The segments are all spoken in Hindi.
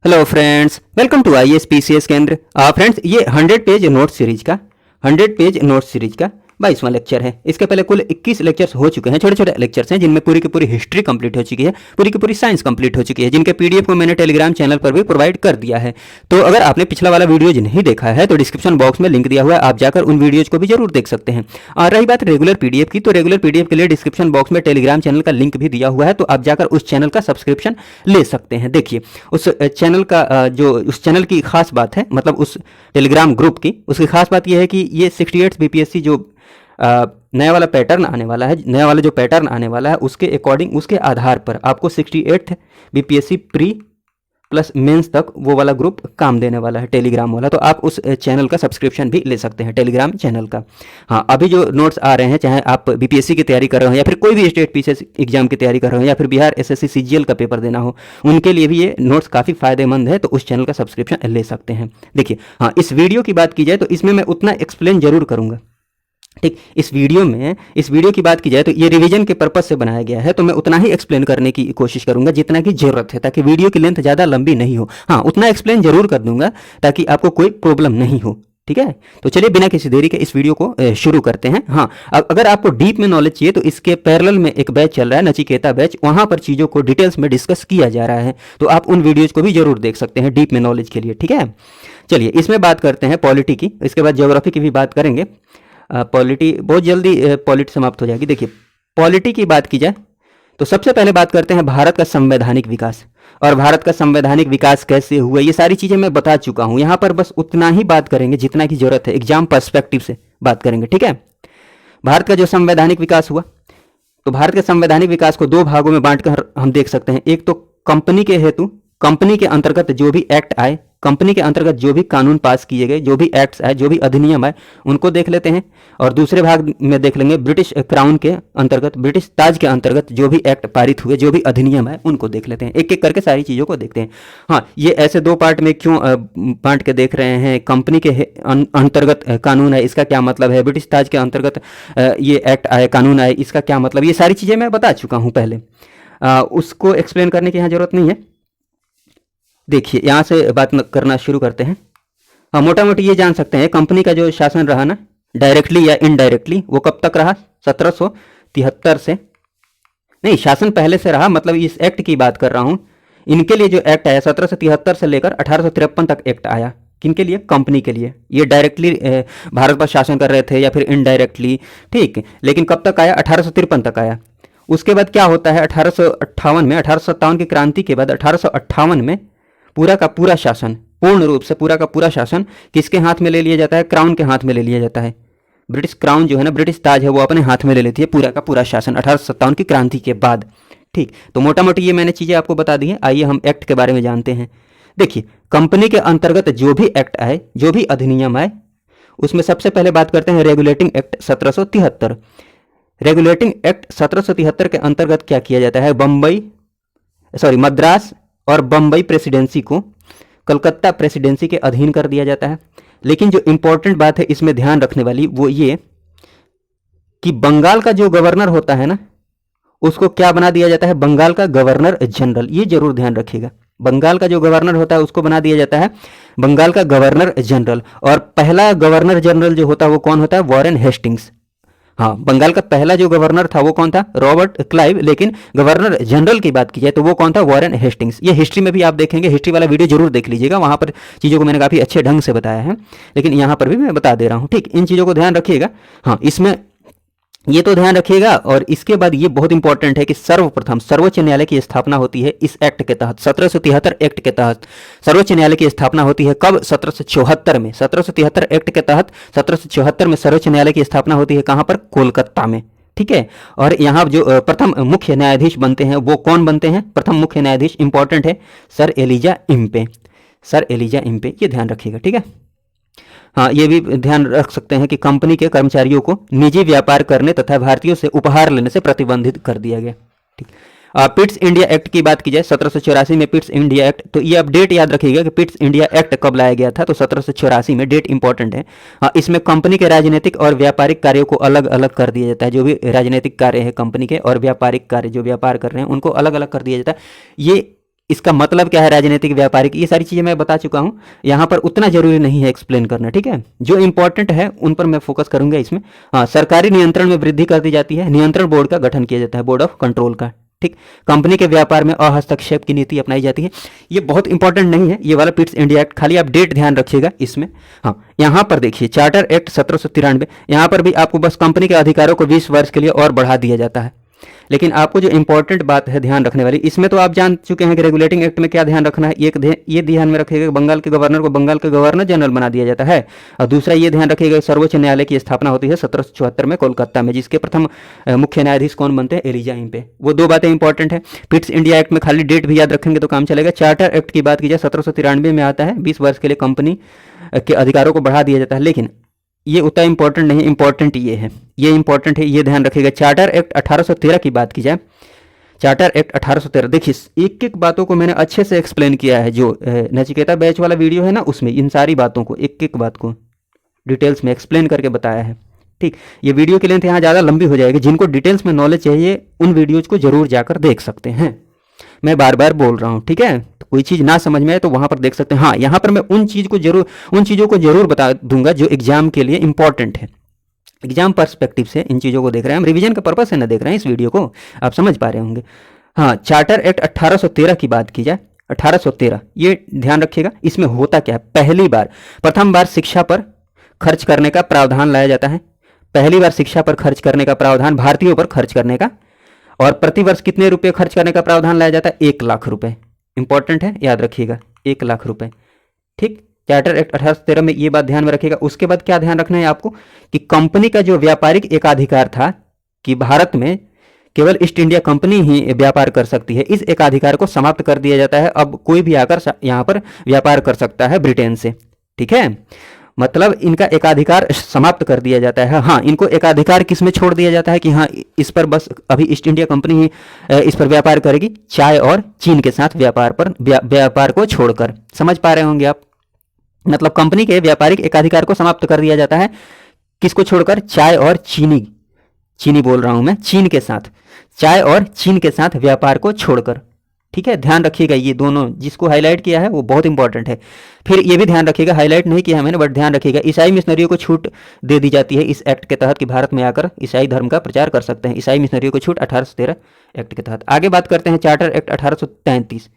Hello friends, welcome to IAS PCS Kendra. Friends, ये 100 पेज नोट सीरीज का 22वां लेक्चर है। इसके पहले कुल 21 लेक्चर्स हो चुके हैं। छोटे छोटे लेक्चर्स हैं जिनमें पूरी की पूरी हिस्ट्री कंप्लीट हो चुकी है, पूरी की पूरी साइंस कंप्लीट हो चुकी है, जिनके पीडीएफ को मैंने टेलीग्राम चैनल पर भी प्रोवाइड कर दिया है। तो अगर आपने पिछला वाला वीडियोज नहीं देखा है तो डिस्क्रिप्शन बॉक्स में लिंक दिया हुआ है, आप जाकर उन वीडियोज को भी जरूर देख सकते हैं। और रही बात रेगुलर पीडीएफ की, तो रेगुलर पीडीएफ के लिए डिस्क्रिप्शन बॉक्स में टेलीग्राम चैनल का लिंक भी दिया हुआ है, तो आप जाकर उस चैनल का सब्सक्रिप्शन ले सकते हैं। देखिए, उस चैनल का उस चैनल की खास बात है, मतलब उस टेलीग्राम ग्रुप की उसकी खास बात यह है कि ये 68 बीपीएससी जो नया वाला पैटर्न आने वाला है, नया वाला जो पैटर्न आने वाला है उसके अकॉर्डिंग, उसके आधार पर आपको 68 बीपीएससी प्री प्लस मेंस तक वो वाला ग्रुप काम देने वाला है, टेलीग्राम वाला। तो आप उस चैनल का सब्सक्रिप्शन भी ले सकते हैं, टेलीग्राम चैनल का। हाँ, अभी जो नोट्स आ रहे हैं, चाहे आप बीपीएससी की तैयारी कर रहे हो या फिर कोई भी स्टेट पीसीएस एग्जाम की तैयारी कर रहे हो या फिर बिहार एसएससी सीजीएल का पेपर देना हो, उनके लिए भी ये नोट्स काफ़ी फायदेमंद है, तो उस चैनल का सब्सक्रिप्शन ले सकते हैं। देखिए, हाँ, इस वीडियो की बात की जाए तो इसमें मैं उतना एक्सप्लेन जरूर करूँगा। ठीक, इस वीडियो की बात की जाए तो ये रिवीजन के पर्पस से बनाया गया है, तो मैं उतना ही एक्सप्लेन करने की कोशिश करूंगा जितना की जरूरत है, ताकि वीडियो की लेंथ ज़्यादा लंबी नहीं हो। हाँ, उतना एक्सप्लेन जरूर कर दूंगा ताकि आपको कोई प्रॉब्लम नहीं हो। ठीक है, तो चलिए बिना किसी देरी के इस वीडियो को शुरू करते हैं। हाँ, अगर आपको डीप में नॉलेज चाहिए तो इसके पैरेलल में एक बैच चल रहा है, नचिकेता बैच, वहां पर चीज़ों को डिटेल्स में डिस्कस किया जा रहा है, तो आप उन वीडियोज़ को भी जरूर देख सकते हैं डीप में नॉलेज के लिए। ठीक है, चलिए इसमें बात करते हैं पॉलिटी की, इसके बाद ज्योग्राफी की भी बात करेंगे। पॉलिटी बहुत जल्दी पॉलिटी समाप्त हो जाएगी। देखिए, पॉलिटी की बात की जाए तो सबसे पहले बात करते हैं भारत का संवैधानिक विकास, और भारत का संवैधानिक विकास कैसे हुआ, ये सारी चीज़ें मैं बता चुका हूँ। यहाँ पर बस उतना ही बात करेंगे जितना की जरूरत है, एग्जाम पर्सपेक्टिव से बात करेंगे। ठीक है, भारत का जो संवैधानिक विकास हुआ, तो भारत के संवैधानिक विकास को दो भागों में बांटकर हम देख सकते हैं। एक तो कंपनी के हेतु, कंपनी के अंतर्गत जो भी एक्ट आए, कंपनी के अंतर्गत जो भी कानून पास किए गए, जो भी एक्ट्स आए, जो भी अधिनियम आए, उनको देख लेते हैं। और दूसरे भाग में देख लेंगे ब्रिटिश क्राउन के अंतर्गत, ब्रिटिश ताज के अंतर्गत जो भी एक्ट पारित हुए, जो भी अधिनियम आए, उनको देख लेते हैं। एक एक करके सारी चीज़ों को देखते हैं। हाँ, ये ऐसे दो पार्ट में क्यों बांट के देख रहे हैं? कंपनी के अंतर्गत कानून है, इसका क्या मतलब है? ब्रिटिश ताज के अंतर्गत ये एक्ट आए, कानून आए, इसका क्या मतलब? ये सारी चीज़ें मैं बता चुका हूँ पहले, उसको एक्सप्लेन करने की यहाँ जरूरत नहीं है। देखिए, यहाँ से बात करना शुरू करते हैं। हाँ, मोटा मोटी ये जान सकते हैं कंपनी का जो शासन रहा ना, डायरेक्टली या इनडायरेक्टली, वो कब तक रहा? 1773 से। नहीं, शासन पहले से रहा, मतलब इस एक्ट की बात कर रहा हूँ। इनके लिए जो एक्ट आया 1773 से लेकर 1853 तक एक्ट आया। किनके लिए? कंपनी के लिए। ये डायरेक्टली भारत पर शासन कर रहे थे या फिर इनडायरेक्टली, ठीक। लेकिन कब तक आया? 1853 तक आया। उसके बाद क्या होता है? 1858 में, 1857 की क्रांति के बाद 1858 में पूरा का पूरा शासन, पूर्ण रूप से पूरा का पूरा शासन किसके हाथ में ले लिया जाता है? क्राउन के हाथ में ले लिया जाता है। ब्रिटिश क्राउन जो है ना, ब्रिटिश ताज है, वो अपने हाथ में ले लेती है पूरा का पूरा शासन 1857 की क्रांति के बाद। ठीक, तो मोटा मोटी ये मैंने चीज़ें आपको बता दी हैं। आइए हम एक्ट के बारे में जानते हैं। देखिए, कंपनी के अंतर्गत जो भी एक्ट आए, जो भी अधिनियम आए, उसमें सबसे पहले बात करते हैं रेगुलेटिंग एक्ट 1773। रेगुलेटिंग एक्ट 1773 के अंतर्गत क्या किया जाता है? मद्रास और बम्बई प्रेसिडेंसी को कलकत्ता प्रेसिडेंसी के अधीन कर दिया जाता है। लेकिन जो इंपॉर्टेंट बात है इसमें ध्यान रखने वाली, वो ये कि बंगाल का जो गवर्नर होता है ना, उसको क्या बना दिया जाता है? बंगाल का गवर्नर जनरल। ये जरूर ध्यान रखिएगा, बंगाल का जो गवर्नर होता है उसको बना दिया जाता है बंगाल का गवर्नर जनरल। और पहला गवर्नर जनरल जो होता है वो कौन होता है? Warren Hastings. हाँ, बंगाल का पहला जो गवर्नर था वो कौन था? Robert Clive. लेकिन गवर्नर जनरल की बात की जाए तो वो कौन था? Warren Hastings. ये हिस्ट्री में भी आप देखेंगे, हिस्ट्री वाला वीडियो जरूर देख लीजिएगा, वहां पर चीज़ों को मैंने काफ़ी अच्छे ढंग से बताया है, लेकिन यहाँ पर भी मैं बता दे रहा हूँ। ठीक, इन चीज़ों को ध्यान रखिएगा। हाँ, इसमें ये तो ध्यान रखिएगा। और इसके बाद ये बहुत इंपॉर्टेंट है कि सर्वप्रथम सर्वोच्च न्यायालय की स्थापना होती है इस एक्ट के तहत, 1773 एक्ट के तहत सर्वोच्च न्यायालय की स्थापना होती है। कब? 1774 में। 1773 एक्ट के तहत 1774 में सर्वोच्च न्यायालय की स्थापना होती है। कहाँ पर? कोलकाता में। ठीक है, और यहाँ जो प्रथम मुख्य न्यायाधीश बनते हैं वो कौन बनते हैं? प्रथम मुख्य न्यायाधीश इंपॉर्टेंट है, sir Elijah Impey. Sir Elijah Impey, ये ध्यान रखिएगा। ठीक है, हाँ, ये भी ध्यान रख सकते हैं कि कंपनी के कर्मचारियों को निजी व्यापार करने तथा भारतीयों से उपहार लेने से प्रतिबंधित कर दिया गया। ठीक, पिट्स इंडिया एक्ट की बात की जाए 1784 में पिट्स इंडिया एक्ट, तो ये आप डेट याद रखिएगा कि पिट्स इंडिया एक्ट कब लाया गया था, तो 1784 में। डेट इंपॉर्टेंट है। इसमें कंपनी के राजनीतिक और व्यापारिक कार्यों को अलग अलग कर दिया जाता है। जो भी राजनीतिक कार्य है कंपनी के और व्यापारिक कार्य जो व्यापार कर रहे हैं उनको अलग अलग कर दिया जाता है। ये इसका मतलब क्या है राजनीतिक व्यापारिक, ये सारी चीज़ें मैं बता चुका हूँ। यहाँ पर उतना जरूरी नहीं है एक्सप्लेन करना, ठीक है। जो इंपॉर्टेंट है उन पर मैं फोकस करूंगा इसमें। हाँ, सरकारी नियंत्रण में वृद्धि कर दी जाती है, नियंत्रण बोर्ड का गठन किया जाता है, बोर्ड ऑफ कंट्रोल का, ठीक। कंपनी के व्यापार में अहस्तक्षेप की नीति अपनाई जाती है। ये बहुत इंपॉर्टेंट नहीं है ये वाला पिट्स इंडिया एक्ट, खाली आप डेट ध्यान रखिएगा इसमें। हाँ, यहाँ पर देखिए चार्टर एक्ट 1793, यहाँ पर भी आपको बस कंपनी के अधिकारों को 20 वर्ष के लिए और बढ़ा दिया जाता है। लेकिन आपको जो इंपॉर्टेंट बात है ध्यान रखने वाली, इसमें तो आप जान चुके हैं कि रेगुलेटिंग एक्ट में क्या ध्यान रखना है। ये ध्यान में रखिएगा कि बंगाल के गवर्नर को बंगाल के गवर्नर जनरल बना दिया जाता है। और दूसरा ये ध्यान रखिएगा सर्वोच्च न्यायालय की स्थापना होती है 1774 में कोलकाता में, जिसके प्रथम मुख्य न्यायाधीश कौन बनते हैं, एलिजा इम्पे। वो दो बातें इंपॉर्टेंट है। पिट्स इंडिया एक्ट में खाली डेट भी याद रखेंगे तो काम चलेगा। चार्टर एक्ट की बात की जाए 1793 में आता है, 20 वर्ष के लिए कंपनी के अधिकारों को बढ़ा दिया जाता है। लेकिन ये उतना इंपॉर्टेंट नहीं, इंपॉर्टेंट ये है, ये इंपॉर्टेंट है, ये ध्यान रखिएगा। चार्टर एक्ट 1813 की बात की जाए, चार्टर एक्ट 1813, देखिए एक एक बातों को मैंने अच्छे से एक्सप्लेन किया है। जो नचिकेता बैच वाला वीडियो है ना, उसमें इन सारी बातों को एक एक बात को डिटेल्स में एक्सप्लेन करके बताया है, ठीक। ये वीडियो की लेंथ यहाँ ज़्यादा लंबी हो जाएगी। जिनको डिटेल्स में नॉलेज चाहिए उन वीडियोज़ को जरूर जाकर देख सकते हैं, मैं बार बार बोल रहा हूँ, ठीक है। तो कोई चीज़ ना समझ में आए तो वहाँ पर देख सकते हैं। हाँ, यहाँ पर मैं उन चीज़ों को जरूर बता दूंगा जो एग्जाम के लिए इंपॉर्टेंट है। एग्जाम पर्सपेक्टिव से इन चीज़ों को देख रहे हैं हम, रिवीजन का पर्पस से ना देख रहे हैं इस वीडियो को, आप समझ पा रहे होंगे। हाँ, चार्टर एक्ट 1813 की बात की जाए, 1813 ये ध्यान रखिएगा। इसमें होता क्या है, प्रथम बार शिक्षा पर खर्च करने का प्रावधान लाया जाता है। पहली बार शिक्षा पर खर्च करने का प्रावधान, भारतीयों पर खर्च करने का, और प्रतिवर्ष कितने रुपए खर्च करने का प्रावधान लाया जाता है, 1 लाख रुपए। इंपॉर्टेंट है, याद रखिएगा, 1 लाख रुपए, ठीक। चार्टर एक्ट 1813 में ये बात ध्यान में रखिएगा। उसके बाद क्या ध्यान रखना है आपको कि कंपनी का जो व्यापारिक एकाधिकार था कि भारत में केवल ईस्ट इंडिया कंपनी ही व्यापार कर सकती है, इस एकाधिकार को समाप्त कर दिया जाता है। अब कोई भी आकर यहाँ पर व्यापार कर सकता है ब्रिटेन से, ठीक है। मतलब इनका एकाधिकार समाप्त कर दिया जाता है। हाँ, इनको एकाधिकार किस में छोड़ दिया जाता है कि हाँ इस पर बस अभी ईस्ट इंडिया कंपनी ही इस पर व्यापार करेगी, चाय और चीन के साथ व्यापार को छोड़कर। समझ पा रहे होंगे आप, मतलब कंपनी के व्यापारिक एकाधिकार को समाप्त कर दिया जाता है, किसको छोड़कर, चाय और चीनी बोल रहा हूं मैं, चीन के साथ, चाय और चीन के साथ व्यापार को छोड़कर, ठीक है। ध्यान रखिएगा, ये दोनों जिसको हाईलाइट किया है वो बहुत इंपॉर्टेंट है। फिर ये भी ध्यान रखिएगा, हाईलाइट नहीं किया है मैंने बट ध्यान रखिएगा, ईसाई मिशनरियों को छूट दे दी जाती है इस एक्ट के तहत कि भारत में आकर ईसाई धर्म का प्रचार कर सकते हैं। ईसाई मिशनरियों को छूट 1813 एक्ट के तहत। आगे बात करते हैं चार्टर एक्ट 1833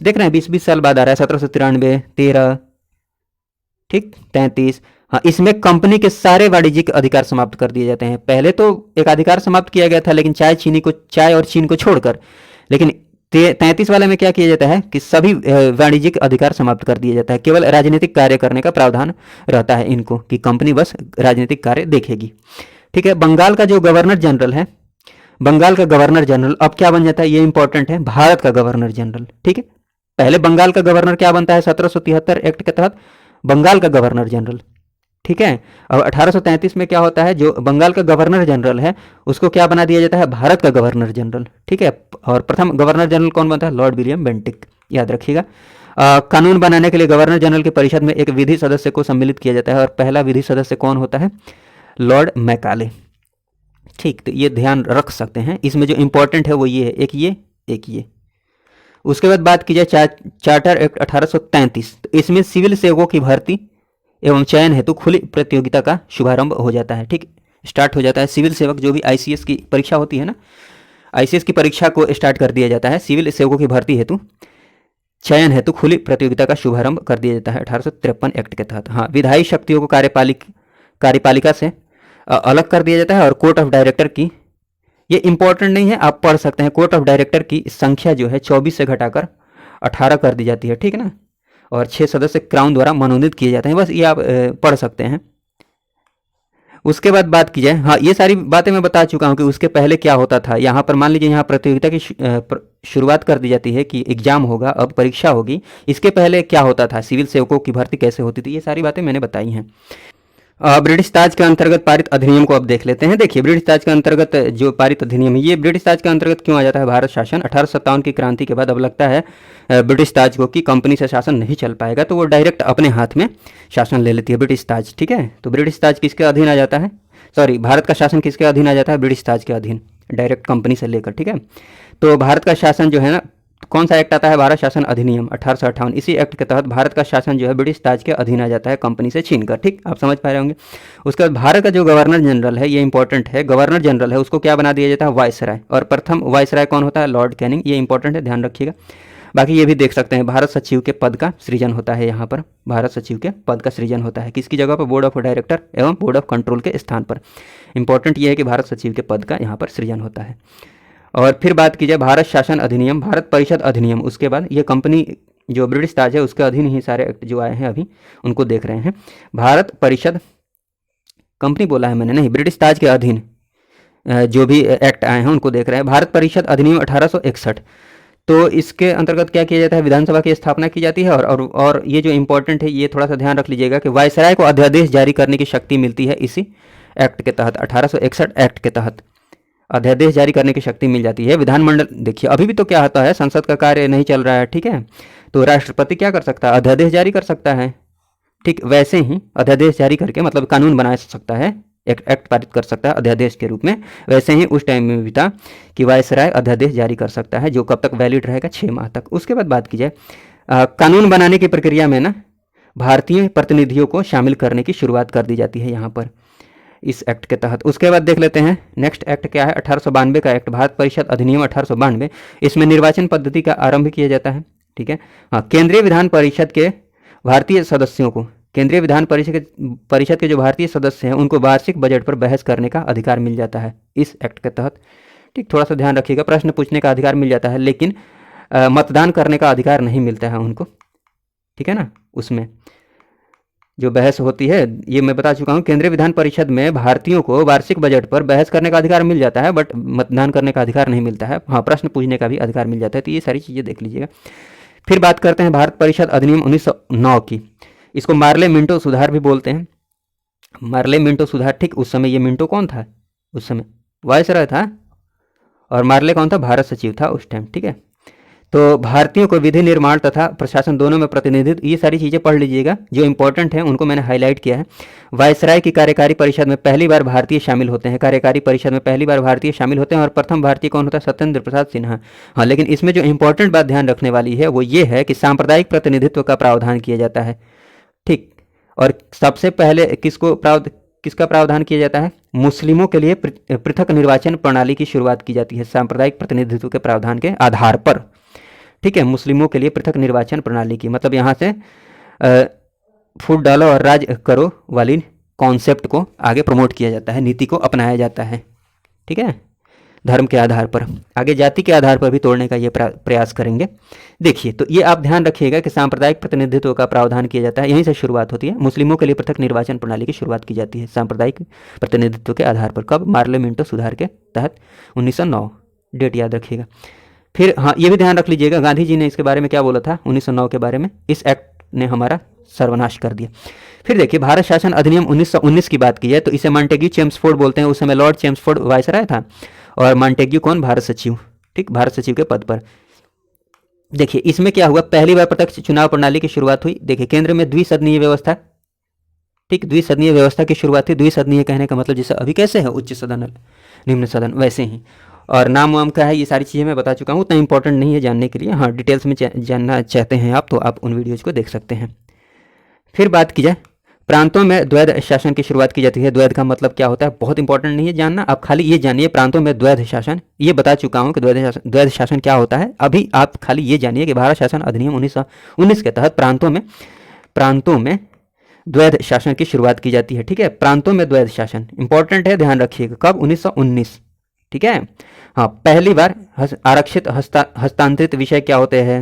देख रहे हैं 20-20 साल बाद आ रहा है, 1793, 13, ठीक, 33। हाँ, इसमें कंपनी के सारे वाणिज्यिक अधिकार समाप्त कर दिए जाते हैं। पहले तो एक अधिकार समाप्त किया गया था लेकिन चाय और चीन को छोड़कर, लेकिन 33 वाले में क्या किया जाता है कि सभी वाणिज्यिक अधिकार समाप्त कर दिया जाता है। केवल राजनीतिक कार्य करने का प्रावधान रहता है इनको कि कंपनी बस राजनीतिक कार्य देखेगी, ठीक है। बंगाल का जो गवर्नर जनरल है, बंगाल का गवर्नर जनरल अब क्या बन जाता है, ये इंपॉर्टेंट है, भारत का गवर्नर जनरल, ठीक है। पहले बंगाल का गवर्नर क्या बनता है 1773 एक्ट के तहत, बंगाल का गवर्नर जनरल, ठीक है। और 1833 में क्या होता है, जो बंगाल का गवर्नर जनरल है उसको क्या बना दिया जाता है, भारत का गवर्नर जनरल, ठीक है। और प्रथम गवर्नर जनरल कौन बनता है, लॉर्ड विलियम बेंटिक, याद रखिएगा। कानून बनाने के लिए गवर्नर जनरल की परिषद में एक विधि सदस्य को सम्मिलित किया जाता है और पहला विधि सदस्य कौन होता है, लॉर्ड मैकाले, ठीक। तो ये ध्यान रख सकते हैं। इसमें जो इंपॉर्टेंट है वो ये है, एक ये। उसके बाद बात की जाए चार्टर एक्ट 1833, तो इसमें सिविल सेवकों की भर्ती एवं चयन हेतु खुली प्रतियोगिता का शुभारंभ हो जाता है, ठीक, स्टार्ट हो जाता है। सिविल सेवक जो भी आईसीएस की परीक्षा होती है ना, आईसीएस की परीक्षा को स्टार्ट कर दिया जाता है। सिविल सेवकों की भर्ती हेतु चयन हेतु खुली प्रतियोगिता का शुभारंभ कर दिया जाता है 1853 एक्ट के तहत। हाँ, विधायी शक्तियों को कार्यपालिका से अलग कर दिया जाता है और कोर्ट ऑफ डायरेक्टर की, ये इंपॉर्टेंट नहीं है, आप पढ़ सकते हैं, कोर्ट ऑफ डायरेक्टर की संख्या जो है 24 से घटाकर 18 कर दी जाती है, ठीक है ना। और 6 सदस्य क्राउन द्वारा मनोनीत किए जाते हैं, बस ये आप पढ़ सकते हैं। उसके बाद बात की जाए, हाँ ये सारी बातें मैं बता चुका हूँ कि उसके पहले क्या होता था। यहाँ पर मान लीजिए यहाँ प्रतियोगिता की शुरुआत कर दी जाती है कि एग्जाम होगा, अब परीक्षा होगी। इसके पहले क्या होता था, सिविल सेवकों की भर्ती कैसे होती थी, ये सारी बातें मैंने बताई हैं। ब्रिटिश ताज के अंतर्गत पारित अधिनियम को अब देख लेते हैं। देखिए ब्रिटिश ताज के अंतर्गत जो पारित अधिनियम है, ये ब्रिटिश ताज के अंतर्गत क्यों आ जाता है, भारत शासन 1857 की क्रांति के बाद अब लगता है ब्रिटिश ताज को कि कंपनी से शासन नहीं चल पाएगा, तो वो डायरेक्ट अपने हाथ में शासन ले लेती है ब्रिटिश ताज, ठीक है। तो ब्रिटिश ताज किसके अधीन आ जाता है, सॉरी भारत का शासन किसके अधीन आ जाता है, ब्रिटिश ताज के अधीन, डायरेक्ट कंपनी से लेकर, ठीक है। तो भारत का शासन जो है ना कौन सा एक्ट आता है? भारत शासन अधिनियम 1858। इसी एक्ट के तहत भारत का शासन जो है ब्रिटिश ताज के अधीन आ जाता है कंपनी से छीन कर। ठीक, आप समझ पा रहे होंगे। उसके बाद भारत का जो गवर्नर जनरल है, ये इंपॉर्टेंट है, गवर्नर जनरल है उसको क्या बना दिया जाता है? वायसराय। और प्रथम वायसराय कौन होता है? Lord Canning. ये इंपॉर्टेंट है, ध्यान रखिएगा। बाकी ये भी देख सकते हैं, भारत सचिव के पद का सृजन होता है यहाँ पर। भारत सचिव के पद का सृजन होता है किसकी जगह पर? बोर्ड ऑफ डायरेक्टर एवं बोर्ड ऑफ कंट्रोल के स्थान पर। इंपॉर्टेंट ये है कि भारत सचिव के पद का यहाँ पर सृजन होता है। और फिर बात की जाए भारत शासन अधिनियम, भारत परिषद अधिनियम, उसके बाद ये कंपनी जो ब्रिटिश ताज है उसके अधीन ही सारे एक्ट जो आए हैं अभी उनको देख रहे हैं। भारत परिषद, कंपनी बोला है मैंने, नहीं, ब्रिटिश ताज के अधीन जो भी एक्ट आए हैं उनको देख रहे हैं। भारत परिषद अधिनियम 1861, तो इसके अंतर्गत क्या किया जाता है? विधानसभा की स्थापना की जाती है। और ये जो इंपॉर्टेंट है, ये थोड़ा सा ध्यान रख लीजिएगा कि वायसराय को अध्यादेश जारी करने की शक्ति मिलती है इसी एक्ट के तहत, 1861 एक्ट के तहत अध्यादेश जारी करने की शक्ति मिल जाती है। विधानमंडल, देखिए अभी भी तो क्या होता है, संसद का कार्य नहीं चल रहा है, ठीक है, तो राष्ट्रपति क्या कर सकता है? अध्यादेश जारी कर सकता है। ठीक वैसे ही अध्यादेश जारी करके मतलब कानून बना सकता है, एक एक्ट पारित कर सकता है अध्यादेश के रूप में। वैसे ही उस टाइम में भी था कि वायसराय अध्यादेश जारी कर सकता है, जो कब तक वैलिड रहेगा? 6 माह तक। उसके बाद बात की जाए कानून बनाने की प्रक्रिया में ना भारतीय प्रतिनिधियों को शामिल करने की शुरुआत कर दी जाती है यहाँ पर इस एक्ट के तहत। उसके बाद देख लेते हैं नेक्स्ट एक्ट क्या है? 1892 का एक्ट, भारत परिषद अधिनियम 1892। इसमें निर्वाचन पद्धति का आरंभ किया जाता है। ठीक है, हाँ, केंद्रीय विधान परिषद के भारतीय सदस्यों को, केंद्रीय विधान परिषद के जो भारतीय सदस्य हैं उनको वार्षिक बजट पर बहस करने का अधिकार मिल जाता है इस एक्ट के तहत। ठीक, थोड़ा सा ध्यान रखिएगा, प्रश्न पूछने का अधिकार मिल जाता है, लेकिन मतदान करने का अधिकार नहीं मिलता है उनको। ठीक है ना, उसमें जो बहस होती है, ये मैं बता चुका हूँ, केंद्रीय विधान परिषद में भारतीयों को वार्षिक बजट पर बहस करने का अधिकार मिल जाता है, बट मतदान करने का अधिकार नहीं मिलता है। हाँ, प्रश्न पूछने का भी अधिकार मिल जाता है। तो ये सारी चीज़ें देख लीजिएगा। फिर बात करते हैं भारत परिषद अधिनियम 1909 की। इसको मार्ले मिंटो सुधार भी बोलते हैं, मार्ले मिंटो सुधार। ठीक, उस समय ये मिंटो कौन था? उस समय वायसराय था, और मार्ले कौन था? भारत सचिव था उस टाइम। ठीक है, तो भारतीयों को विधि निर्माण तथा प्रशासन दोनों में प्रतिनिधित्व, ये सारी चीज़ें पढ़ लीजिएगा, जो इंपॉर्टेंट हैं उनको मैंने हाईलाइट किया है। वायसराय की कार्यकारी परिषद में पहली बार भारतीय शामिल होते हैं, कार्यकारी परिषद में पहली बार भारतीय शामिल होते हैं, और प्रथम भारतीय कौन होता है? सत्येंद्र प्रसाद सिन्हा। हाँ, लेकिन इसमें जो इंपॉर्टेंट बात ध्यान रखने वाली है वो ये है कि सांप्रदायिक प्रतिनिधित्व का प्रावधान किया जाता है। ठीक, और सबसे पहले किसका प्रावधान किया जाता है? मुस्लिमों के लिए पृथक निर्वाचन प्रणाली की शुरुआत की जाती है सांप्रदायिक प्रतिनिधित्व के प्रावधान के आधार पर। ठीक है, मुस्लिमों के लिए पृथक निर्वाचन प्रणाली की, मतलब यहाँ से फूट डालो और राज करो वाली कॉन्सेप्ट को आगे प्रमोट किया जाता है, नीति को अपनाया जाता है। ठीक है, धर्म के आधार पर, आगे जाति के आधार पर भी तोड़ने का ये प्रयास करेंगे। देखिए, तो ये आप ध्यान रखिएगा कि सांप्रदायिक प्रतिनिधित्व का प्रावधान किया जाता है, यहीं से शुरुआत होती है। मुस्लिमों के लिए पृथक निर्वाचन प्रणाली की शुरुआत की जाती है सांप्रदायिक प्रतिनिधित्व के आधार पर। कब? मार्ले मिंटो सुधार के तहत 1909, डेट याद रखिएगा। फिर हाँ, ये भी ध्यान रख लीजिएगा, गांधी जी ने इसके बारे में क्या बोला था 1909 के बारे में। इस एक्ट ने हमारा सर्वनाश कर दिया। फिर देखिए, भारत शासन अधिनियम 1919 की बात की जाए तो इसे मॉन्टेग्यू चेम्सफोर्ड बोलते हैं। उस समय लॉर्ड चेम्सफोर्ड वायसराय था, और मॉन्टेग्यू कौन? भारत सचिव। ठीक, भारत सचिव के पद पर। देखिए, इसमें क्या हुआ? पहली बार प्रत्यक्ष चुनाव प्रणाली की शुरुआत हुई। देखिए, केंद्र में द्विसदनीय व्यवस्था, ठीक, द्विसदनीय व्यवस्था की शुरुआत थी। द्विसदनीय कहने का मतलब जैसे अभी कैसे है उच्च सदन निम्न सदन, वैसे ही। और नाम वाम का है, ये सारी चीज़ें मैं बता चुका हूँ, उतना इंपॉर्टेंट नहीं है जानने के लिए। हाँ, डिटेल्स में जानना चाहते हैं आप तो आप उन वीडियोज़ को देख सकते हैं। फिर बात की जाए, प्रांतों में द्वैध शासन की शुरुआत की जाती है। द्वैध का मतलब क्या होता है? बहुत इंपॉर्टेंट नहीं है जानना, आप खाली ये जानिए प्रांतों में द्वैध शासन। ये बता चुका हूँ कि द्वैध शासन क्या होता है। अभी आप खाली ये जानिए कि भारत शासन अधिनियम 1919 के तहत प्रांतों में द्वैध शासन की शुरुआत की जाती है। ठीक है, प्रांतों में द्वैध शासन इंपॉर्टेंट है, ध्यान रखिएगा। कब? 1919। ठीक है, हाँ, पहली बार आरक्षित हस्तांतरित विषय क्या होते हैं,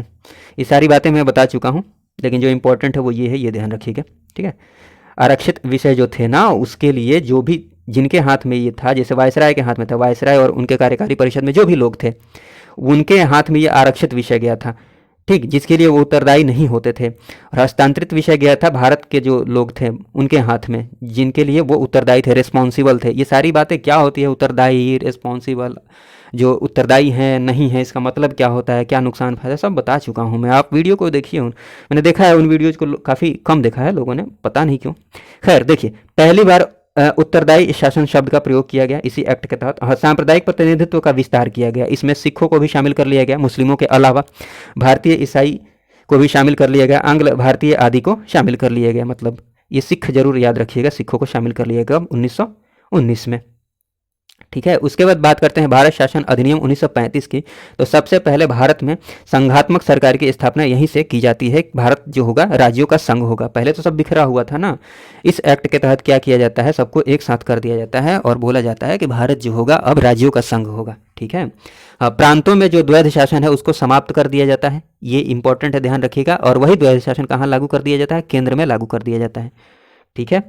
ये सारी बातें मैं बता चुका हूँ, लेकिन जो इंपॉर्टेंट है वो ये है, ये ध्यान रखिएगा। ठीक है, आरक्षित विषय जो थे ना, उसके लिए जो भी जिनके हाथ में ये था, जैसे वायसराय के हाथ में था, वायसराय और उनके कार्यकारी परिषद में जो भी लोग थे उनके हाथ में ये आरक्षित विषय गया था। ठीक, जिसके लिए वो उत्तरदायी नहीं होते थे। और हस्तांतरित विषय गया था भारत के जो लोग थे उनके हाथ में, जिनके लिए वो उत्तरदायी थे, रिस्पॉन्सिबल थे। ये सारी बातें क्या होती है? उत्तरदायी, रिस्पॉन्सिबल, जो उत्तरदायी है नहीं है, इसका मतलब क्या होता है, क्या नुकसान फायदा, सब बता चुका हूँ मैं। आप वीडियो को देखिए, मैंने देखा है उन वीडियोज़ को काफ़ी कम देखा है लोगों ने, पता नहीं क्यों। खैर देखिए, पहली बार उत्तरदायी शासन शब्द का प्रयोग किया गया इसी एक्ट के तहत। हाँ, सांप्रदायिक प्रतिनिधित्व का विस्तार किया गया, इसमें सिखों को भी शामिल कर लिया गया, मुस्लिमों के अलावा भारतीय ईसाई को भी शामिल कर लिया गया, आंग्ल भारतीय आदि को शामिल कर लिया गया। मतलब ये सिख जरूर याद रखिएगा, सिखों को शामिल कर लिया गया 1919 में। ठीक है, उसके बाद बात करते हैं भारत शासन अधिनियम 1935 की। तो सबसे पहले भारत में संघात्मक सरकार की स्थापना यहीं से की जाती है। भारत जो होगा राज्यों का संघ होगा, पहले तो सब बिखरा हुआ था ना। इस एक्ट के तहत क्या किया जाता है, सबको एक साथ कर दिया जाता है और बोला जाता है कि भारत जो होगा अब राज्यों का संघ होगा। ठीक है, प्रांतों में जो द्वैध शासन है उसको समाप्त कर दिया जाता है, ये इंपॉर्टेंट है, ध्यान रखिएगा। और वही द्वैध शासन कहाँ लागू कर दिया जाता है, केंद्र में लागू कर दिया जाता है। ठीक है,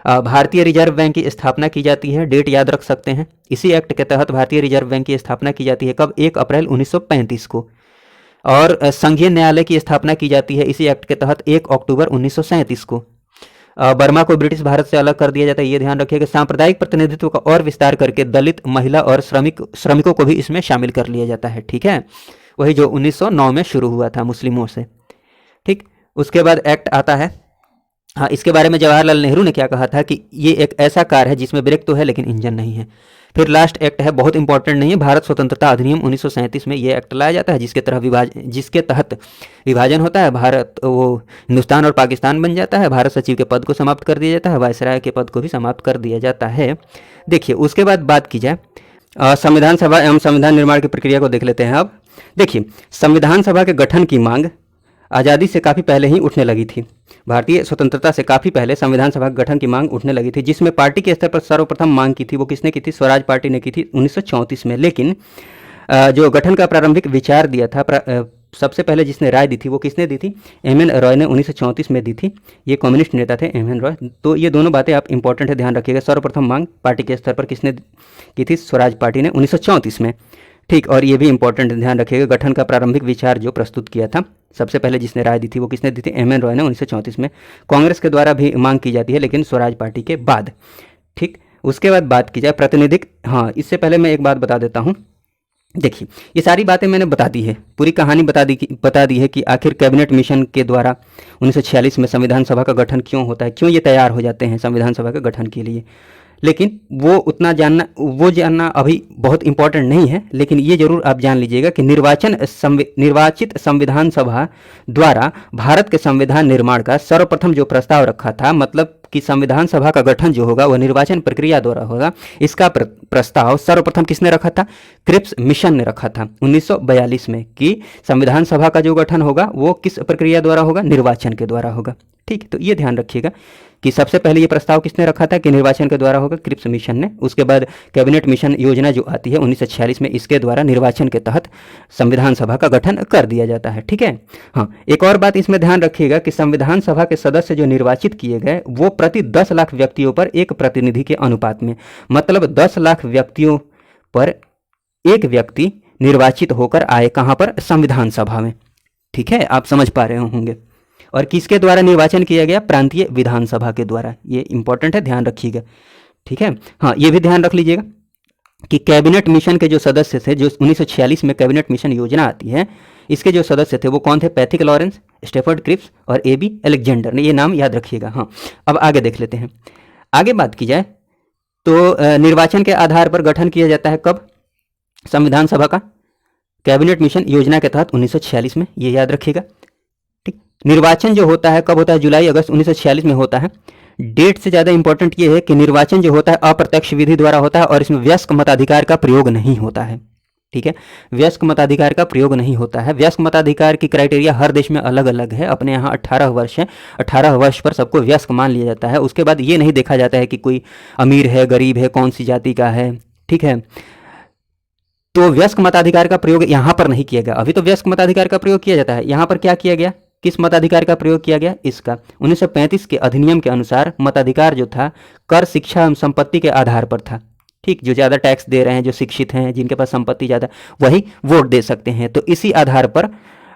भारतीय रिजर्व बैंक की स्थापना की जाती है, डेट याद रख सकते हैं। इसी एक्ट के तहत भारतीय रिजर्व बैंक की स्थापना की जाती है, कब, 1 अप्रैल 1935 को। और संघीय न्यायालय की स्थापना की जाती है इसी एक्ट के तहत 1 अक्टूबर 1937 को। बर्मा को ब्रिटिश भारत से अलग कर दिया जाता है, ये ध्यान रखिएगा। सांप्रदायिक प्रतिनिधित्व का और विस्तार करके दलित, महिला और श्रमिकों को भी इसमें शामिल कर लिया जाता है। ठीक है, वही जो 1909 में शुरू हुआ था मुस्लिमों से। ठीक, उसके बाद एक्ट आता है, हाँ, इसके बारे में जवाहरलाल नेहरू ने क्या कहा था कि ये एक ऐसा कार है जिसमें ब्रेक तो है लेकिन इंजन नहीं है। फिर लास्ट एक्ट है, बहुत इंपॉर्टेंट नहीं है, भारत स्वतंत्रता अधिनियम 1937 में ये एक्ट लाया जाता है जिसके तहत विभाजन होता है। भारत वो हिंदुस्तान और पाकिस्तान बन जाता है, भारत सचिव के पद को समाप्त कर दिया जाता है, वायसराय के पद को भी समाप्त कर दिया जाता है। देखिए, उसके बाद बात की जाए संविधान सभा एवं संविधान निर्माण की प्रक्रिया को देख लेते हैं। अब देखिए, संविधान सभा के गठन की मांग आज़ादी से काफ़ी पहले ही उठने लगी थी। भारतीय स्वतंत्रता से काफ़ी पहले संविधान सभा के गठन की मांग उठने लगी थी, जिसमें पार्टी के स्तर पर सर्वप्रथम मांग की थी वो किसने की थी, स्वराज पार्टी ने की थी 1934 में। लेकिन जो गठन का प्रारंभिक विचार दिया था, सबसे पहले जिसने राय दी थी वो किसने दी थी, एम.एन. रॉय ने 1934 में दी थी। ये कम्युनिस्ट नेता थे एम.एन. रॉय। तो ये दोनों बातें आप इंपॉर्टेंट है, ध्यान रखिएगा। सर्वप्रथम मांग पार्टी के स्तर पर किसने की थी, स्वराज पार्टी ने 1934 में। ठीक, और ये भी इंपॉर्टेंट ध्यान रखिएगा, गठन का प्रारंभिक विचार जो प्रस्तुत किया था, सबसे पहले जिसने राय दी थी वो किसने दी थी, एम.एन. रॉय ने 1934 में। कांग्रेस के द्वारा भी मांग की जाती है लेकिन स्वराज पार्टी के बाद। ठीक, उसके बाद बात की जाए प्रातिनिधिक, हाँ, इससे पहले मैं एक बात बता देता हूँ। देखिए, ये सारी बातें मैंने बता दी है, पूरी कहानी बता दी है कि आखिर कैबिनेट मिशन के द्वारा 1946 में संविधान सभा का गठन क्यों होता है, क्यों ये तैयार हो जाते हैं संविधान सभा के गठन के लिए। लेकिन वो जानना अभी बहुत इंपॉर्टेंट नहीं है, लेकिन ये जरूर आप जान लीजिएगा कि निर्वाचित संविधान सभा द्वारा भारत के संविधान निर्माण का सर्वप्रथम जो प्रस्ताव रखा था, मतलब कि संविधान सभा का गठन जो होगा वह निर्वाचन प्रक्रिया द्वारा होगा, इसका प्रस्ताव सर्वप्रथम किसने रखा था, क्रिप्स मिशन ने रखा था 1942 में, कि संविधान सभा का जो गठन होगा वो किस प्रक्रिया द्वारा होगा, निर्वाचन के द्वारा होगा। ठीक, तो ये ध्यान रखिएगा कि सबसे पहले ये प्रस्ताव किसने रखा था कि निर्वाचन के द्वारा होगा, क्रिप्स मिशन ने। उसके बाद कैबिनेट मिशन योजना जो आती है 1946 में, इसके द्वारा निर्वाचन के तहत संविधान सभा का गठन कर दिया जाता है। ठीक है, हाँ, एक और बात इसमें ध्यान रखिएगा कि संविधान सभा के सदस्य जो निर्वाचित किए गए वो प्रति 10 लाख व्यक्तियों पर एक प्रतिनिधि के अनुपात में, मतलब 10 लाख व्यक्तियों पर एक व्यक्ति निर्वाचित होकर आए, कहाँ पर, संविधान सभा में। ठीक है, आप समझ पा रहे होंगे। और किसके द्वारा निर्वाचन किया गया, प्रांतीय विधानसभा के द्वारा। ये इंपॉर्टेंट है, ध्यान रखिएगा। ठीक है, हाँ, ये भी ध्यान रख लीजिएगा कि कैबिनेट मिशन के जो सदस्य थे, जो 1946 में कैबिनेट मिशन योजना आती है, इसके जो सदस्य थे वो कौन थे, पैथिक लॉरेंस, स्टेफर्ड क्रिप्स और ए.बी. अलेक्जेंडर ने, ये नाम याद रखिएगा। हाँ, अब आगे देख लेते हैं। आगे बात की जाए तो निर्वाचन के आधार पर गठन किया जाता है, कब, संविधान सभा का, कैबिनेट मिशन योजना के तहत 1946 में, ये याद रखिएगा। ठीक, निर्वाचन जो होता है कब होता है, जुलाई अगस्त 1946 में होता है। डेट से ज़्यादा इंपॉर्टेंट ये है कि निर्वाचन जो होता है अप्रत्यक्ष विधि द्वारा होता है और इसमें वयस्क मताधिकार का प्रयोग नहीं होता है। ठीक है, वयस्क मताधिकार का प्रयोग नहीं होता है। वयस्क मताधिकार की क्राइटेरिया हर देश में अलग अलग है। अपने यहाँ 18 वर्ष है, 18 वर्ष पर सबको वयस्क मान लिया जाता है। उसके बाद ये नहीं देखा जाता है कि कोई अमीर है, गरीब है, कौन सी जाति का है। ठीक है, तो वयस्क मताधिकार का प्रयोग यहाँ पर नहीं किया गया। अभी तो वयस्क मताधिकार का प्रयोग किया जाता है, यहाँ पर क्या किया गया, किस मताधिकार का प्रयोग किया गया, इसका 1935 के अधिनियम के अनुसार मताधिकार जो था कर, शिक्षा एवं संपत्ति के आधार पर था। ठीक, जो ज़्यादा टैक्स दे रहे हैं, जो शिक्षित हैं, जिनके पास संपत्ति ज़्यादा, वही वोट दे सकते हैं। तो इसी आधार पर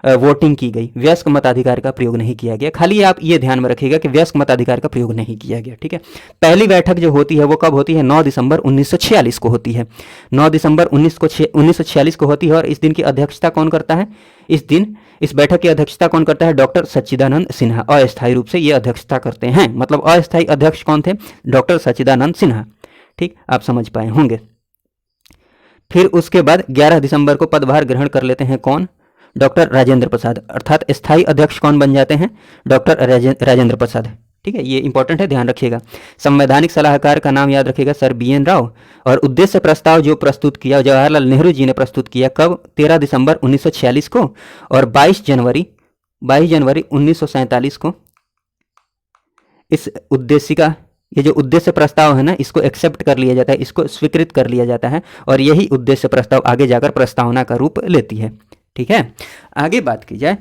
वोटिंग की गई, वयस्क मताधिकार का प्रयोग नहीं किया गया। खाली आप ये ध्यान में रखिएगा कि वयस्क मताधिकार का प्रयोग नहीं किया गया, ठीक है। पहली बैठक जो होती है वो कब होती है? 9 दिसंबर 1946 को होती है। 9 दिसंबर 1946 को होती है। और इस दिन की अध्यक्षता कौन करता है? इस बैठक की अध्यक्षता कौन करता है? डॉक्टर सच्चिदानंद सिन्हा अस्थायी रूप से ये अध्यक्षता करते हैं। मतलब अस्थायी अध्यक्ष कौन थे? डॉक्टर सच्चिदानंद सिन्हा। ठीक, आप समझ पाए होंगे। फिर उसके बाद 11 दिसंबर को पदभार ग्रहण कर लेते हैं कौन? डॉक्टर राजेंद्र प्रसाद। अर्थात स्थायी अध्यक्ष कौन बन जाते हैं? डॉक्टर राजेंद्र प्रसाद। ठीक है, ये इंपॉर्टेंट है, ध्यान रखिएगा। संवैधानिक सलाहकार का नाम याद रखिएगा, सर BN राव। और उद्देश्य प्रस्ताव जो प्रस्तुत किया जवाहरलाल नेहरू जी ने प्रस्तुत किया, कब? 13 दिसंबर 1946 को। और 22 जनवरी 1947 को इस उद्देश्य का, ये जो उद्देश्य प्रस्ताव है ना, इसको एक्सेप्ट कर लिया जाता है, इसको स्वीकृत कर लिया जाता है। और यही उद्देश्य प्रस्ताव आगे जाकर प्रस्तावना का रूप लेती है। ठीक है, आगे बात की जाए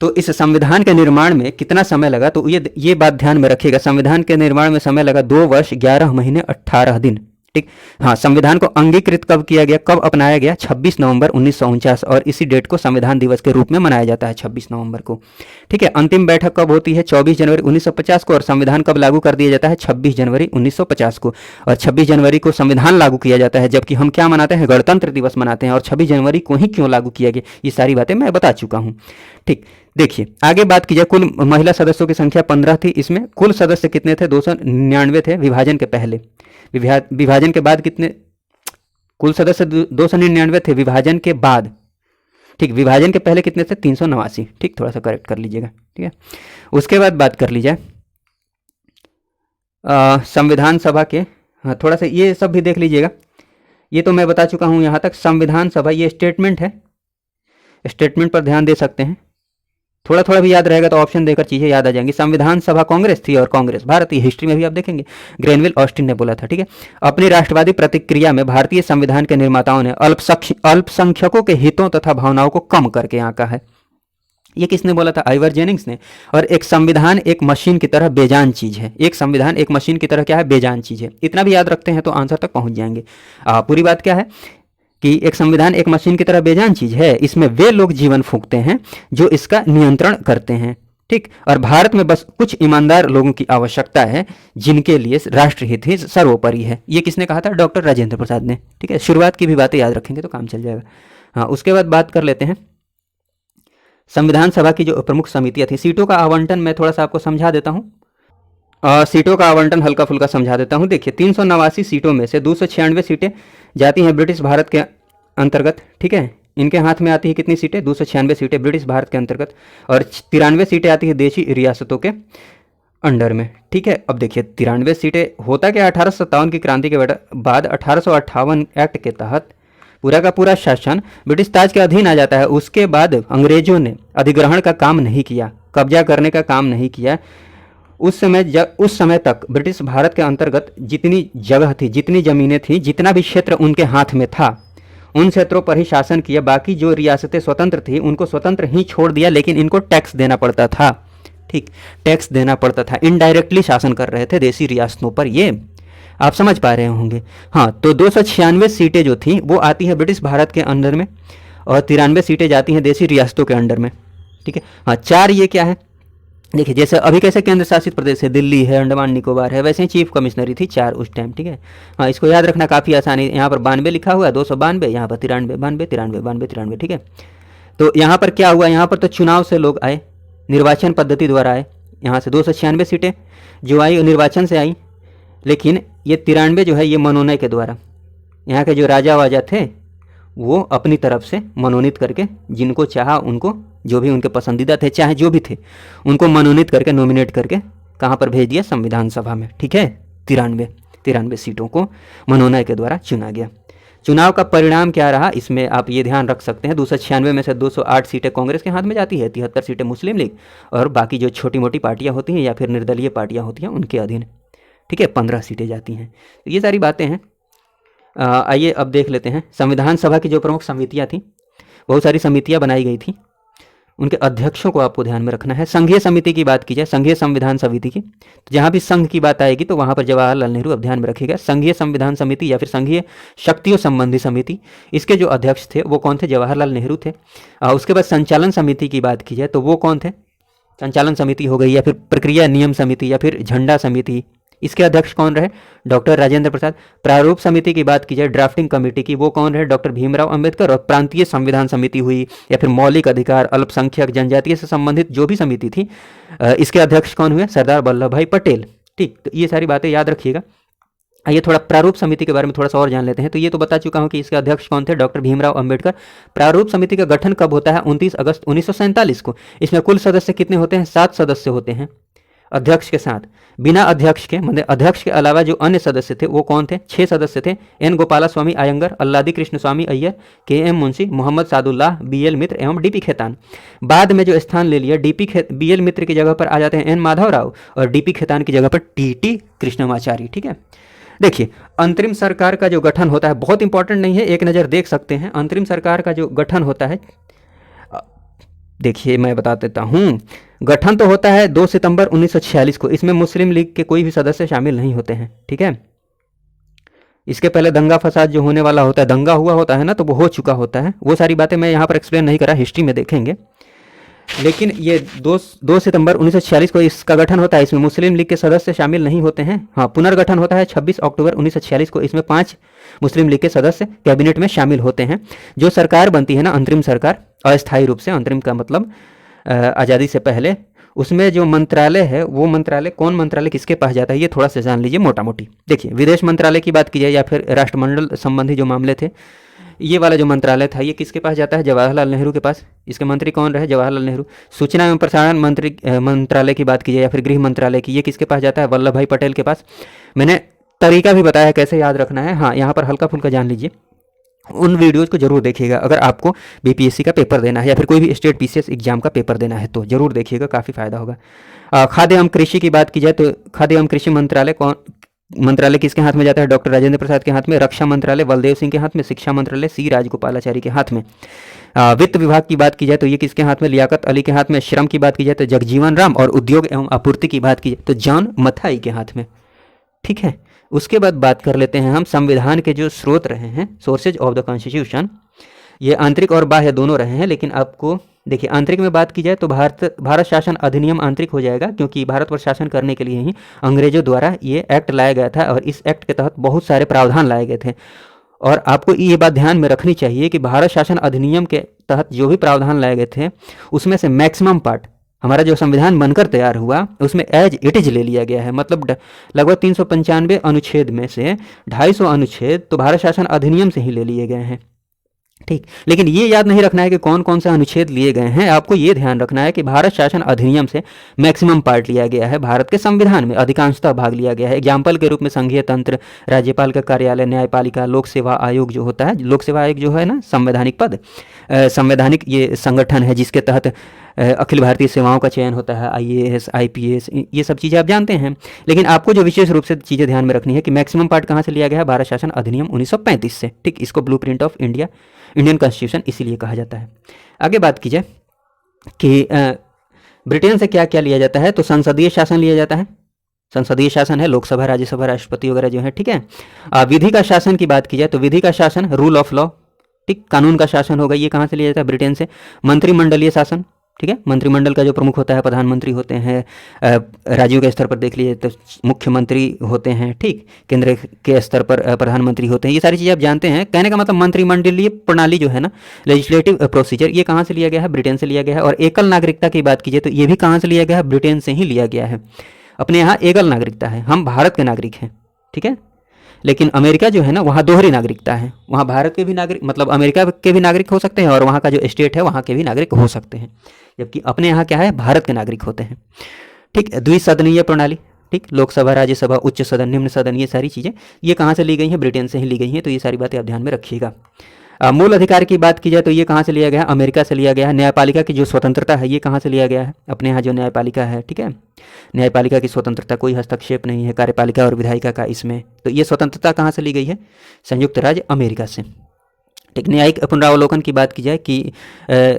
तो इस संविधान के निर्माण में कितना समय लगा? तो ये बात ध्यान में रखिएगा, संविधान के निर्माण में समय लगा 2 वर्ष 11 महीने 18 दिन। ठीक, हाँ, संविधान को अंगीकृत कब किया गया, कब अपनाया गया? 26 नवंबर 1949। और इसी डेट को संविधान दिवस के रूप में मनाया जाता है, 26 नवंबर को। ठीक है, अंतिम बैठक कब होती है? 24 जनवरी 1950 को। और संविधान कब लागू कर दिया जाता है? 26 जनवरी 1950 को। और 26 जनवरी को संविधान लागू किया जाता है, जबकि हम क्या मनाते हैं? गणतंत्र दिवस मनाते हैं। और 26 जनवरी को ही क्यों लागू किया गया, ये सारी बातें मैं बता चुका हूँ। ठीक, देखिए आगे बात की जाए, कुल महिला सदस्यों की संख्या 15 थी। इसमें कुल सदस्य कितने थे? 299 थे विभाजन के पहले। विभाजन के बाद कितने? कुल सदस्य 299 थे विभाजन के बाद। ठीक, विभाजन के पहले कितने थे? 389। ठीक, थोड़ा सा करेक्ट कर लीजिएगा। ठीक है, उसके बाद बात कर ली जाए संविधान सभा के, हाँ थोड़ा सा ये सब भी देख लीजिएगा। ये तो मैं बता चुका हूँ यहाँ तक। संविधान सभा ये स्टेटमेंट है, स्टेटमेंट पर ध्यान दे सकते हैं। थोड़ा थोड़ा भी याद रहेगा तो ऑप्शन देकर चीजें याद आ जाएंगी। संविधान सभा कांग्रेस थी, और कांग्रेस भारतीय हिस्ट्री में भी आप देखेंगे ग्रेनविल ऑस्टिन ने बोला था। ठीक है, अपनी राष्ट्रवादी प्रतिक्रिया में भारतीय संविधान के निर्माताओं ने अल्पसंख्यकों के हितों तथा भावनाओं को कम करके आंका है। ये किसने बोला था? आइवर जेनिंग्स ने। और एक संविधान एक मशीन की तरह बेजान चीज है। एक संविधान एक मशीन की तरह क्या है? बेजान चीज है। इतना भी याद रखते हैं तो आंसर तक पहुंच जाएंगे। पूरी बात क्या है कि एक संविधान एक मशीन की तरह बेजान चीज है। इसमें वे लोग जीवन फूंकते हैं जो इसका नियंत्रण करते हैं। ठीक, और भारत में बस कुछ ईमानदार लोगों की आवश्यकता है जिनके लिए राष्ट्रहित ही सर्वोपरि है। ये किसने कहा था? डॉक्टर राजेंद्र प्रसाद ने। ठीक है, शुरुआत की भी बातें याद रखेंगे तो काम चल जाएगा। हाँ, उसके बाद बात कर लेते हैं संविधान सभा की जो प्रमुख समितियां थी। सीटों का आवंटन मैं थोड़ा सा आपको समझा देता हूँ। सीटों का आवंटन हल्का फुल्का समझा देता हूँ। देखिए 389 सीटों में से 296 सीटें जाती हैं ब्रिटिश भारत के अंतर्गत। ठीक है, इनके हाथ में आती है कितनी सीटें? 296 सीटें ब्रिटिश भारत के अंतर्गत। और 93 सीटें आती है देशी रियासतों के अंडर में। ठीक है, अब देखिए 93 सीटें होता क्या? 1857 की क्रांति के बाद 1858 एक्ट के तहत पूरा का पूरा शासन ब्रिटिश ताज के अधीन आ जाता है। उसके बाद अंग्रेजों ने अधिग्रहण का काम नहीं किया, कब्जा करने का काम नहीं किया। उस समय तक ब्रिटिश भारत के अंतर्गत जितनी जगह थी, जितनी जमीनें थी, जितना भी क्षेत्र उनके हाथ में था, उन क्षेत्रों पर ही शासन किया। बाकी जो रियासतें स्वतंत्र थी उनको स्वतंत्र ही छोड़ दिया, लेकिन इनको टैक्स देना पड़ता था। ठीक, टैक्स देना पड़ता था। इनडायरेक्टली शासन कर रहे थे देशी रियासतों पर। ये आप समझ पा रहे होंगे। हाँ, तो 296 सीटें जो थी वो आती है ब्रिटिश भारत के अंडर में, और 93 सीटें जाती हैं देशी रियासतों के अंडर में। ठीक है, हाँ 4 ये क्या है? देखिए जैसे अभी कैसे केंद्र शासित प्रदेश है, दिल्ली है, अंडमान निकोबार है, वैसे ही चीफ कमिश्नरी थी 4 उस टाइम। ठीक है, हाँ इसको याद रखना काफ़ी आसानी। यहाँ पर 92 लिखा हुआ है, 292, यहाँ पर 93, 92, 93, 92, 93। ठीक है, तो यहाँ पर क्या हुआ? यहाँ पर तो चुनाव से लोग आए, निर्वाचन पद्धति द्वारा आए। यहाँ से 296 सीटें जो आई निर्वाचन से आई, लेकिन ये 93 जो है ये मनोनय के द्वारा। यहाँ के जो राजा वाजा थे वो अपनी तरफ से मनोनीत करके जिनको चाहा उनको, जो भी उनके पसंदीदा थे चाहे जो भी थे, उनको मनोनीत करके नॉमिनेट करके कहाँ पर भेज दिया? संविधान सभा में। ठीक है, 93 सीटों को मनोनय के द्वारा चुना गया। चुनाव का परिणाम क्या रहा इसमें आप ये ध्यान रख सकते हैं। 296 में से 208 सीटें कांग्रेस के हाथ में जाती है, 73 सीटें मुस्लिम लीग, और बाकी जो छोटी मोटी पार्टियाँ होती हैं या फिर निर्दलीय पार्टियाँ होती हैं उनके अधीन। ठीक है, 15 सीटें जाती हैं। तो ये सारी बातें हैं। आइए अब देख लेते हैं संविधान सभा की जो प्रमुख समितियां थी। बहुत सारी समितियां बनाई गई थी। उनके अध्यक्षों को आपको ध्यान में रखना है। संघीय समिति की बात की जाए, संघीय संविधान समिति की, तो जहाँ भी संघ की बात आएगी तो वहाँ पर जवाहरलाल नेहरू अब ध्यान में रखिएगा। संघीय संविधान समिति या फिर संघीय शक्तियों संबंधी समिति, इसके जो अध्यक्ष थे वो कौन थे? जवाहरलाल नेहरू थे। उसके बाद संचालन समिति की बात की जाए तो वो कौन थे? संचालन समिति हो गई, या फिर प्रक्रिया नियम समिति, या फिर झंडा समिति, इसके अध्यक्ष कौन रहे? डॉक्टर राजेंद्र प्रसाद। प्रारूप समिति की बात की जाए, ड्राफ्टिंग कमेटी की, वो कौन रहे? डॉक्टर भीमराव अंबेडकर। और प्रांतीय संविधान समिति हुई, या फिर मौलिक अधिकार, अल्पसंख्यक, जनजातीय से संबंधित जो भी समिति थी, इसके अध्यक्ष कौन हुए? सरदार वल्लभ भाई पटेल। ठीक, तो ये सारी बातें याद रखिएगा। आइए थोड़ा प्रारूप समिति के बारे में थोड़ा सा और जान लेते हैं। तो ये तो बता चुका हूँ कि इसके अध्यक्ष कौन थे? डॉक्टर भीमराव अंबेडकर। प्रारूप समिति का गठन कब होता है? 29 अगस्त 1947 को। इसमें कुल सदस्य कितने होते हैं? 7 सदस्य होते हैं अध्यक्ष के साथ। बिना अध्यक्ष के, मतलब अध्यक्ष के अलावा जो अन्य सदस्य थे वो कौन थे? 6 सदस्य थे। N Gopalaswami Ayyangar, Alladi Krishnaswami Ayyar, K M Munshi, Mohammad Saadulla, B L Mitra एवं डी पी खेतान। बाद में जो स्थान ले लिया बी एल मित्र की जगह पर आ जाते हैं एन माधव राव, और डी पी खेतान की जगह पर टी टी कृष्णमाचारी। ठीक है, देखिए अंतरिम सरकार का जो गठन होता है, बहुत इंपॉर्टेंट नहीं है, एक नज़र देख सकते हैं। अंतरिम सरकार का जो गठन होता है, देखिए मैं बता देता हूँ। गठन तो होता है 2 सितंबर 1946 को। इसमें मुस्लिम लीग के कोई भी सदस्य शामिल नहीं होते हैं। ठीक है, इसके पहले दंगा फसाद जो होने वाला होता है, दंगा हुआ होता है ना, तो वो हो चुका होता है। वो सारी बातें मैं यहाँ पर एक्सप्लेन नहीं करा, हिस्ट्री में देखेंगे। लेकिन ये 2 सितंबर 1946 को इसका गठन होता है। इसमें मुस्लिम लीग के सदस्य शामिल नहीं होते हैं। हाँ, पुनर्गठन होता है 26 अक्टूबर 1946 को। इसमें 5 मुस्लिम लीग के सदस्य कैबिनेट में शामिल होते हैं। जो सरकार बनती है ना, अंतरिम सरकार, अस्थायी रूप से, अंतरिम का मतलब आज़ादी से पहले, उसमें जो मंत्रालय है वो मंत्रालय, कौन मंत्रालय किसके पास जाता है, ये थोड़ा सा जान लीजिए मोटा मोटी। देखिए विदेश मंत्रालय की बात की जाए या फिर राष्ट्रमंडल संबंधी जो मामले थे, ये वाला जो मंत्रालय था ये किसके पास जाता है? जवाहरलाल नेहरू के पास। इसके मंत्री कौन रहे? जवाहरलाल नेहरू। सूचना एवं प्रसारण मंत्रालय की बात की जाए या फिर गृह मंत्रालय की, ये किसके पास जाता है? वल्लभ भाई पटेल के पास। मैंने तरीका भी बताया कैसे याद रखना है। हाँ, यहाँ पर हल्का फुल्का जान लीजिए। उन वीडियोज़ को जरूर देखिएगा अगर आपको बीपीएससी का पेपर देना है या फिर कोई भी स्टेट पीसीएस एग्जाम का पेपर देना है, तो जरूर देखिएगा, काफ़ी फायदा होगा। खाद्य एवं कृषि की बात की जाए तो खाद्य एवं कृषि मंत्रालय किसके हाथ में जाता है? डॉक्टर राजेंद्र प्रसाद के हाथ में। रक्षा मंत्रालय बलदेव सिंह के हाथ में। शिक्षा मंत्रालय सी राजगोपालाचारी के हाथ में। वित्त विभाग की बात की जाए तो ये किसके हाथ में? लियाकत अली के हाथ में। श्रम की बात की जाए तो जगजीवन राम, और उद्योग एवं आपूर्ति की बात की जाए तो जॉन मथाई के हाथ में। ठीक है, उसके बाद बात कर लेते हैं हम संविधान के जो स्रोत रहे हैं, सोर्सेज ऑफ द कॉन्स्टिट्यूशन। ये आंतरिक और बाह्य दोनों रहे हैं, लेकिन आपको देखिए आंतरिक में बात की जाए तो भारत शासन अधिनियम आंतरिक हो जाएगा, क्योंकि भारत पर शासन करने के लिए ही अंग्रेजों द्वारा ये एक्ट लाया गया था, और इस एक्ट के तहत बहुत सारे प्रावधान लाए गए थे। और आपको ये बात ध्यान में रखनी चाहिए कि भारत शासन अधिनियम के तहत जो भी प्रावधान लाए गए थे, उसमें से मैक्सिमम पार्ट हमारा जो संविधान बनकर तैयार हुआ उसमें एज इट इज ले लिया गया है। मतलब लगभग 395 अनुच्छेद में से 250 अनुच्छेद तो भारत शासन अधिनियम से ही ले लिए गए हैं। ठीक, लेकिन ये याद नहीं रखना है कि कौन कौन से अनुच्छेद लिए गए हैं। आपको ये ध्यान रखना है कि भारत शासन अधिनियम से मैक्सिमम पार्ट लिया गया है, भारत के संविधान में अधिकांशतः भाग लिया गया है। एग्जाम्पल के रूप में संघीय तंत्र, राज्यपाल का कार्यालय, न्यायपालिका, लोक सेवा आयोग जो होता है, लोक सेवा आयोग जो है ना संवैधानिक पद, संवैधानिक ये संगठन है जिसके तहत अखिल भारतीय सेवाओं का चयन होता है, IAS, IPS, ये सब चीज़ें आप जानते हैं। लेकिन आपको जो विशेष रूप से चीज़ें ध्यान में रखनी है कि मैक्सिमम पार्ट कहाँ से लिया गया है? भारत शासन अधिनियम 1935 से। ठीक, इसको blueprint of India, Indian constitution इसीलिए कहा जाता है। आगे बात की जाए कि ब्रिटेन से क्या क्या लिया जाता है, तो संसदीय शासन लिया जाता है। संसदीय शासन है लोकसभा, राज्यसभा, राष्ट्रपति वगैरह जो है। ठीक है, विधि का शासन की बात की जाए तो विधि का शासन रूल ऑफ लॉ, ठीक, कानून का शासन होगा, ये कहाँ से लिया जाता है? ब्रिटेन से। मंत्रिमंडलीय शासन, ठीक है, मंत्रिमंडल का जो प्रमुख होता है, प्रधानमंत्री होते हैं, राज्यों के स्तर पर देख लीजिए तो मुख्यमंत्री होते हैं, ठीक, केंद्र के स्तर पर प्रधानमंत्री होते हैं। ये सारी चीज़ें आप जानते हैं। कहने का मतलब मंत्रिमंडलीय प्रणाली जो है ना, लेजिस्लेटिव प्रोसीजर, ये कहाँ से लिया गया है? ब्रिटेन से लिया गया है। और एकल नागरिकता की बात कीजिए तो ये भी कहाँ से लिया गया है? ब्रिटेन से ही लिया गया है। अपने यहाँ एकल नागरिकता है, हम भारत के नागरिक हैं, ठीक है। लेकिन अमेरिका जो है ना, वहाँ दोहरी नागरिकता है, वहाँ भारत के भी नागरिक, मतलब अमेरिका के भी नागरिक हो सकते हैं और वहाँ का जो स्टेट है वहाँ के भी नागरिक हो सकते हैं, जबकि अपने यहाँ क्या है? भारत के नागरिक होते हैं। ठीक, द्विसदनीय प्रणाली, ठीक, लोकसभा, राज्यसभा, उच्च सदन, निम्न सदन, ये सारी चीज़ें ये कहाँ से ली गई हैं? ब्रिटेन से ही ली गई हैं। तो ये सारी बातें आप ध्यान में रखिएगा। मूल अधिकार की बात की जाए तो ये कहाँ से लिया गया है? अमेरिका से लिया गया है। न्यायपालिका की जो स्वतंत्रता है ये कहाँ से लिया गया है? अपने यहाँ जो न्यायपालिका है, ठीक है, न्यायपालिका की स्वतंत्रता, कोई हस्तक्षेप नहीं है कार्यपालिका और विधायिका का इसमें, तो ये स्वतंत्रता कहाँ से ली गई है? संयुक्त राज्य अमेरिका से। ठीक, न्यायिक पुनरावलोकन की बात की जाए कि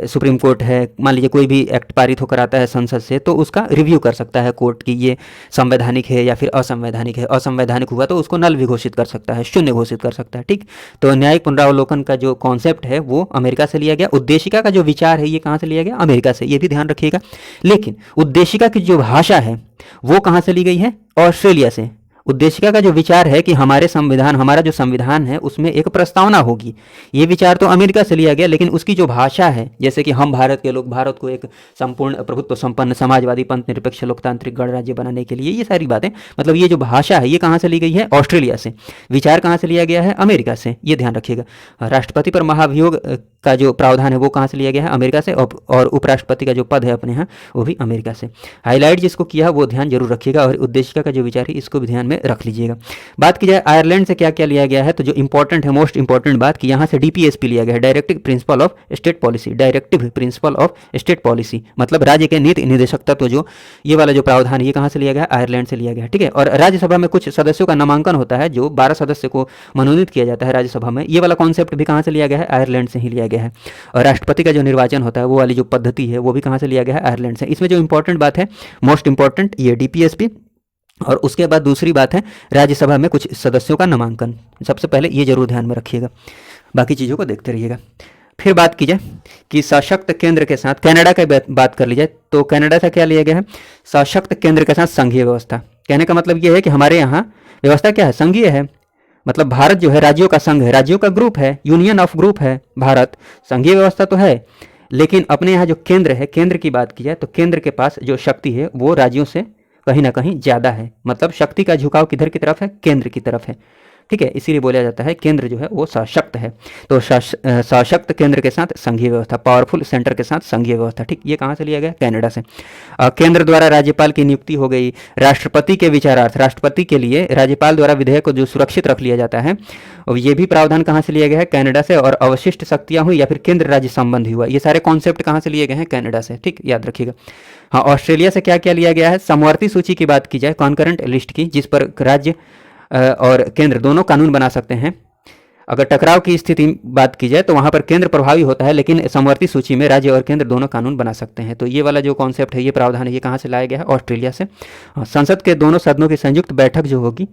सुप्रीम कोर्ट है, मान लीजिए कोई भी एक्ट पारित होकर आता है संसद से, तो उसका रिव्यू कर सकता है कोर्ट कि ये संवैधानिक है या फिर असंवैधानिक है। असंवैधानिक हुआ तो उसको नल भी घोषित कर सकता है, शून्य घोषित कर सकता है। ठीक, तो न्यायिक पुनरावलोकन का जो कॉन्सेप्ट है वो अमेरिका से लिया गया। उद्देशिका का जो विचार है ये कहाँ से लिया गया? अमेरिका से, ये भी ध्यान रखिएगा। लेकिन उद्देशिका की जो भाषा है वो कहाँ से ली गई है? ऑस्ट्रेलिया से। उद्देशिका का जो विचार है कि हमारे संविधान, हमारा जो संविधान है उसमें एक प्रस्तावना होगी, ये विचार तो अमेरिका से लिया गया, लेकिन उसकी जो भाषा है, जैसे कि हम भारत के लोग भारत को एक संपूर्ण प्रभुत्व संपन्न समाजवादी पंथ निरपेक्ष लोकतांत्रिक गणराज्य बनाने के लिए, ये सारी बातें, मतलब ये जो भाषा है ये कहाँ से ली गई है? ऑस्ट्रेलिया से। विचार कहाँ से लिया गया है? अमेरिका से, ये ध्यान रखिएगा। राष्ट्रपति पर महाभियोग का जो प्रावधान है वो कहाँ से लिया गया है? अमेरिका से। और उपराष्ट्रपति का जो पद है अपने यहाँ वो भी अमेरिका से। हाईलाइट जिसको किया वो ध्यान जरूर रखिएगा, और उद्देशिका का जो विचार है इसको भी ध्यान में रख लीजिएगा। बात की जाए आयरलैंड से क्या क्या लिया गया है, तो जो इंपॉर्टेंट है, मोस्ट इंपॉर्टेंट बात कि यहाँ से डीपीएसपी लिया गया है, directive principle of state policy. Directive principle of state policy मतलब राज्य के नीति निर्देशक तत्व, जो ये वाला जो प्रावधान है ये कहाँ से लिया गया है? आयरलैंड से लिया गया है। ठीक है, और राज्यसभा में कुछ सदस्यों का नामांकन होता है, जो 12 सदस्य को मनोनीत किया जाता है राज्यसभा में, ये वाला कॉन्सेप्ट भी कहाँ से लिया गया है? आयरलैंड से ही लिया गया है। और राष्ट्रपति का जो निर्वाचन होता है वो वाली जो पद्धति है वो भी कहाँ से लिया गया है? आयरलैंड से। इसमें जो इंपॉर्टेंट बात है, मोस्ट इंपॉर्टेंट, ये डीपीएसपी, और उसके बाद दूसरी बात है राज्यसभा में कुछ सदस्यों का नामांकन। सबसे पहले ये जरूर ध्यान में रखिएगा, बाकी चीज़ों को देखते रहिएगा। फिर बात की जाए कि सशक्त केंद्र के साथ, कनाडा की बात कर ली जाए तो कनाडा से क्या लिया गया है? सशक्त केंद्र के साथ संघीय व्यवस्था। कहने का मतलब ये है कि हमारे यहाँ व्यवस्था क्या है? संघीय है। मतलब भारत जो है राज्यों का संघ है, राज्यों का ग्रुप है, यूनियन ऑफ ग्रुप है भारत। संघीय व्यवस्था तो है, लेकिन अपने यहाँ जो केंद्र है, केंद्र की बात की जाए तो केंद्र के पास जो शक्ति है वो राज्यों से कहीं ना कहीं ज़्यादा है। मतलब शक्ति का झुकाव किधर की तरफ है? केंद्र की तरफ है। ठीक है, इसीलिए बोला जाता है केंद्र जो है वो सशक्त है। तो सशक्त केंद्र के साथ संघीय व्यवस्था, पावरफुल सेंटर के साथ संघीय व्यवस्था। ठीक, ये कहाँ से लिया गया? कनाडा से। केंद्र द्वारा राज्यपाल की नियुक्ति हो गई। राष्ट्रपति के विचारार्थ, राष्ट्रपति के लिए राज्यपाल द्वारा विधेयक को जो सुरक्षित रख लिया जाता है, और ये भी प्रावधान कहाँ से लिया गया है? कनाडा से। और अवशिष्ट शक्तियाँ हुई या फिर केंद्र राज्य संबंधी हुआ, ये सारे कॉन्सेप्ट कहाँ से लिए गए हैं? कनाडा से। ठीक, याद रखिएगा। हाँ, ऑस्ट्रेलिया से क्या क्या लिया गया है? समवर्ती सूची की बात की जाए, कॉन्करेंट लिस्ट की, जिस पर राज्य और केंद्र दोनों कानून बना सकते हैं। अगर टकराव की स्थिति बात की जाए तो वहाँ पर केंद्र प्रभावी होता है, लेकिन समवर्ती सूची में राज्य और केंद्र दोनों कानून बना सकते हैं। तो ये वाला जो कॉन्सेप्ट है, ये प्रावधान है, ये कहाँ से लाया गया है? ऑस्ट्रेलिया से। संसद के दोनों सदनों की संयुक्त बैठक जो होगी,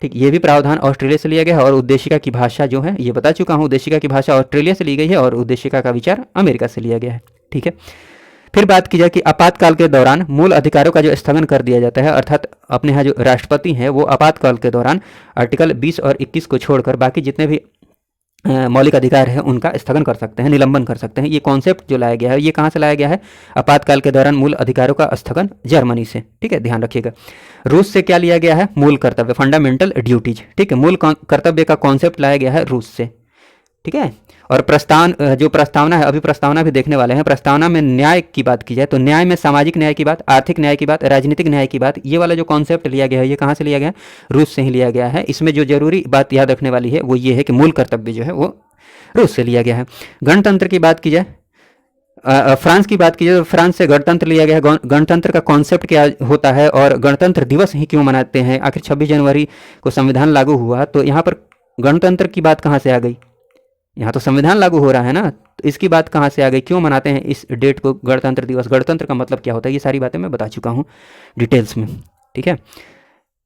ठीक, ये भी प्रावधान ऑस्ट्रेलिया से लिया गया है। और उद्देशिका की भाषा जो है, ये बता चुका हूँ, उद्देशिका की भाषा ऑस्ट्रेलिया से ली गई है और उद्देशिका का विचार अमेरिका से लिया गया है। ठीक है, फिर बात की जाए कि आपातकाल के दौरान मूल अधिकारों का जो स्थगन कर दिया जाता है, अर्थात अपने यहाँ जो राष्ट्रपति हैं वो आपातकाल के दौरान आर्टिकल 20 और 21 को छोड़कर बाकी जितने भी मौलिक अधिकार है उनका स्थगन कर सकते हैं, निलंबन कर सकते हैं। ये कॉन्सेप्ट जो लाया गया है, ये कहाँ से लाया गया है? आपातकाल के दौरान मूल अधिकारों का स्थगन, जर्मनी से। ठीक है, ध्यान रखिएगा। रूस से क्या लिया गया है? मूल कर्तव्य, फंडामेंटल ड्यूटीज। ठीक है, मूल कर्तव्य का कॉन्सेप्ट लाया गया है रूस से। ठीक है, और जो प्रस्तावना है, अभी प्रस्तावना भी देखने वाले हैं। प्रस्तावना में न्याय की बात की जाए तो न्याय में सामाजिक न्याय की बात, आर्थिक न्याय की बात, राजनीतिक न्याय की बात, ये वाला जो कॉन्सेप्ट लिया गया है ये कहाँ से लिया गया है? रूस से ही लिया गया है। इसमें जो जरूरी बात याद रखने वाली है वो ये है कि मूल कर्तव्य जो है वो रूस से लिया गया है। गणतंत्र की बात की जाए, फ्रांस की बात की जाए तो फ्रांस से गणतंत्र लिया गया है। गणतंत्र का कॉन्सेप्ट क्या होता है और गणतंत्र दिवस ही क्यों मनाते हैं? आखिर 26 जनवरी को संविधान लागू हुआ, तो यहाँ पर गणतंत्र की बात कहाँ से आ गई? यहाँ तो संविधान लागू हो रहा है ना, तो इसकी बात कहाँ से आ गई? क्यों मनाते हैं इस डेट को, गणतंत्र दिवस? गणतंत्र का मतलब क्या होता है? ये सारी बातें मैं बता चुका हूँ डिटेल्स में। ठीक है,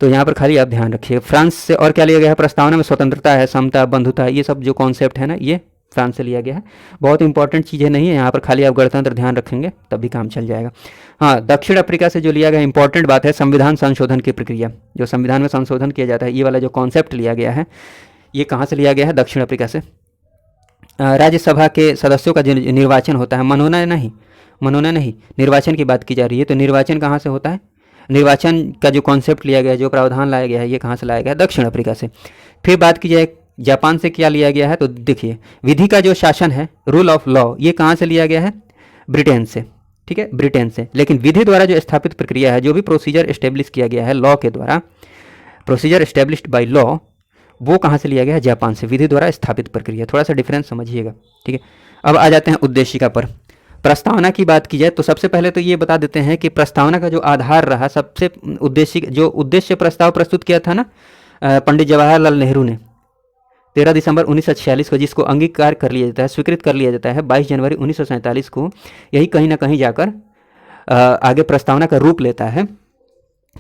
तो यहाँ पर खाली आप ध्यान रखिए। फ्रांस से और क्या लिया गया है? प्रस्तावना में स्वतंत्रता है, समता, बंधुता, ये सब जो कॉन्सेप्ट है ना, ये फ्रांस से लिया गया है। बहुत इंपॉर्टेंट चीज़ें नहीं है यहाँ पर, खाली आप गणतंत्र ध्यान रखेंगे तभी काम चल जाएगा। हाँ, दक्षिण अफ्रीका से जो लिया गया इंपॉर्टेंट बात है संविधान संशोधन की प्रक्रिया, जो संविधान में संशोधन किया जाता है, ये वाला जो कॉन्सेप्ट लिया गया है ये कहाँ से लिया गया है? दक्षिण अफ्रीका से। राज्यसभा के सदस्यों का जो निर्वाचन होता है, मनोनयन नहीं, निर्वाचन की बात की जा रही है, तो निर्वाचन कहाँ से होता है? निर्वाचन का जो कॉन्सेप्ट लिया गया है, जो प्रावधान लाया गया है, ये कहाँ से लाया गया है? दक्षिण अफ्रीका से। फिर बात की जाए जापान से क्या लिया गया है, तो देखिए विधि का जो शासन है, रूल ऑफ लॉ, ये कहाँ से लिया गया है? ब्रिटेन से। ठीक है, ब्रिटेन से। लेकिन विधि द्वारा जो स्थापित प्रक्रिया है, जो भी प्रोसीजर एस्टेब्लिश किया गया है लॉ के द्वारा, प्रोसीजर एस्टेब्लिश्ड बाय लॉ, वो कहाँ से लिया गया है? जापान से। विधि द्वारा स्थापित प्रक्रिया, थोड़ा सा डिफरेंस समझिएगा। ठीक है, अब आ जाते हैं उद्देशिका पर। प्रस्तावना की बात की जाए तो सबसे पहले तो ये बता देते हैं कि प्रस्तावना का जो आधार रहा, सबसे उद्देश्य प्रस्ताव प्रस्तुत किया था ना पंडित जवाहरलाल नेहरू ने, 13 दिसंबर 1946 को जिसको अंगीकार कर लिया जाता है, स्वीकृत कर लिया जाता है, 22 जनवरी 1947 को यही कहीं ना कहीं जाकर आगे प्रस्तावना का रूप लेता है।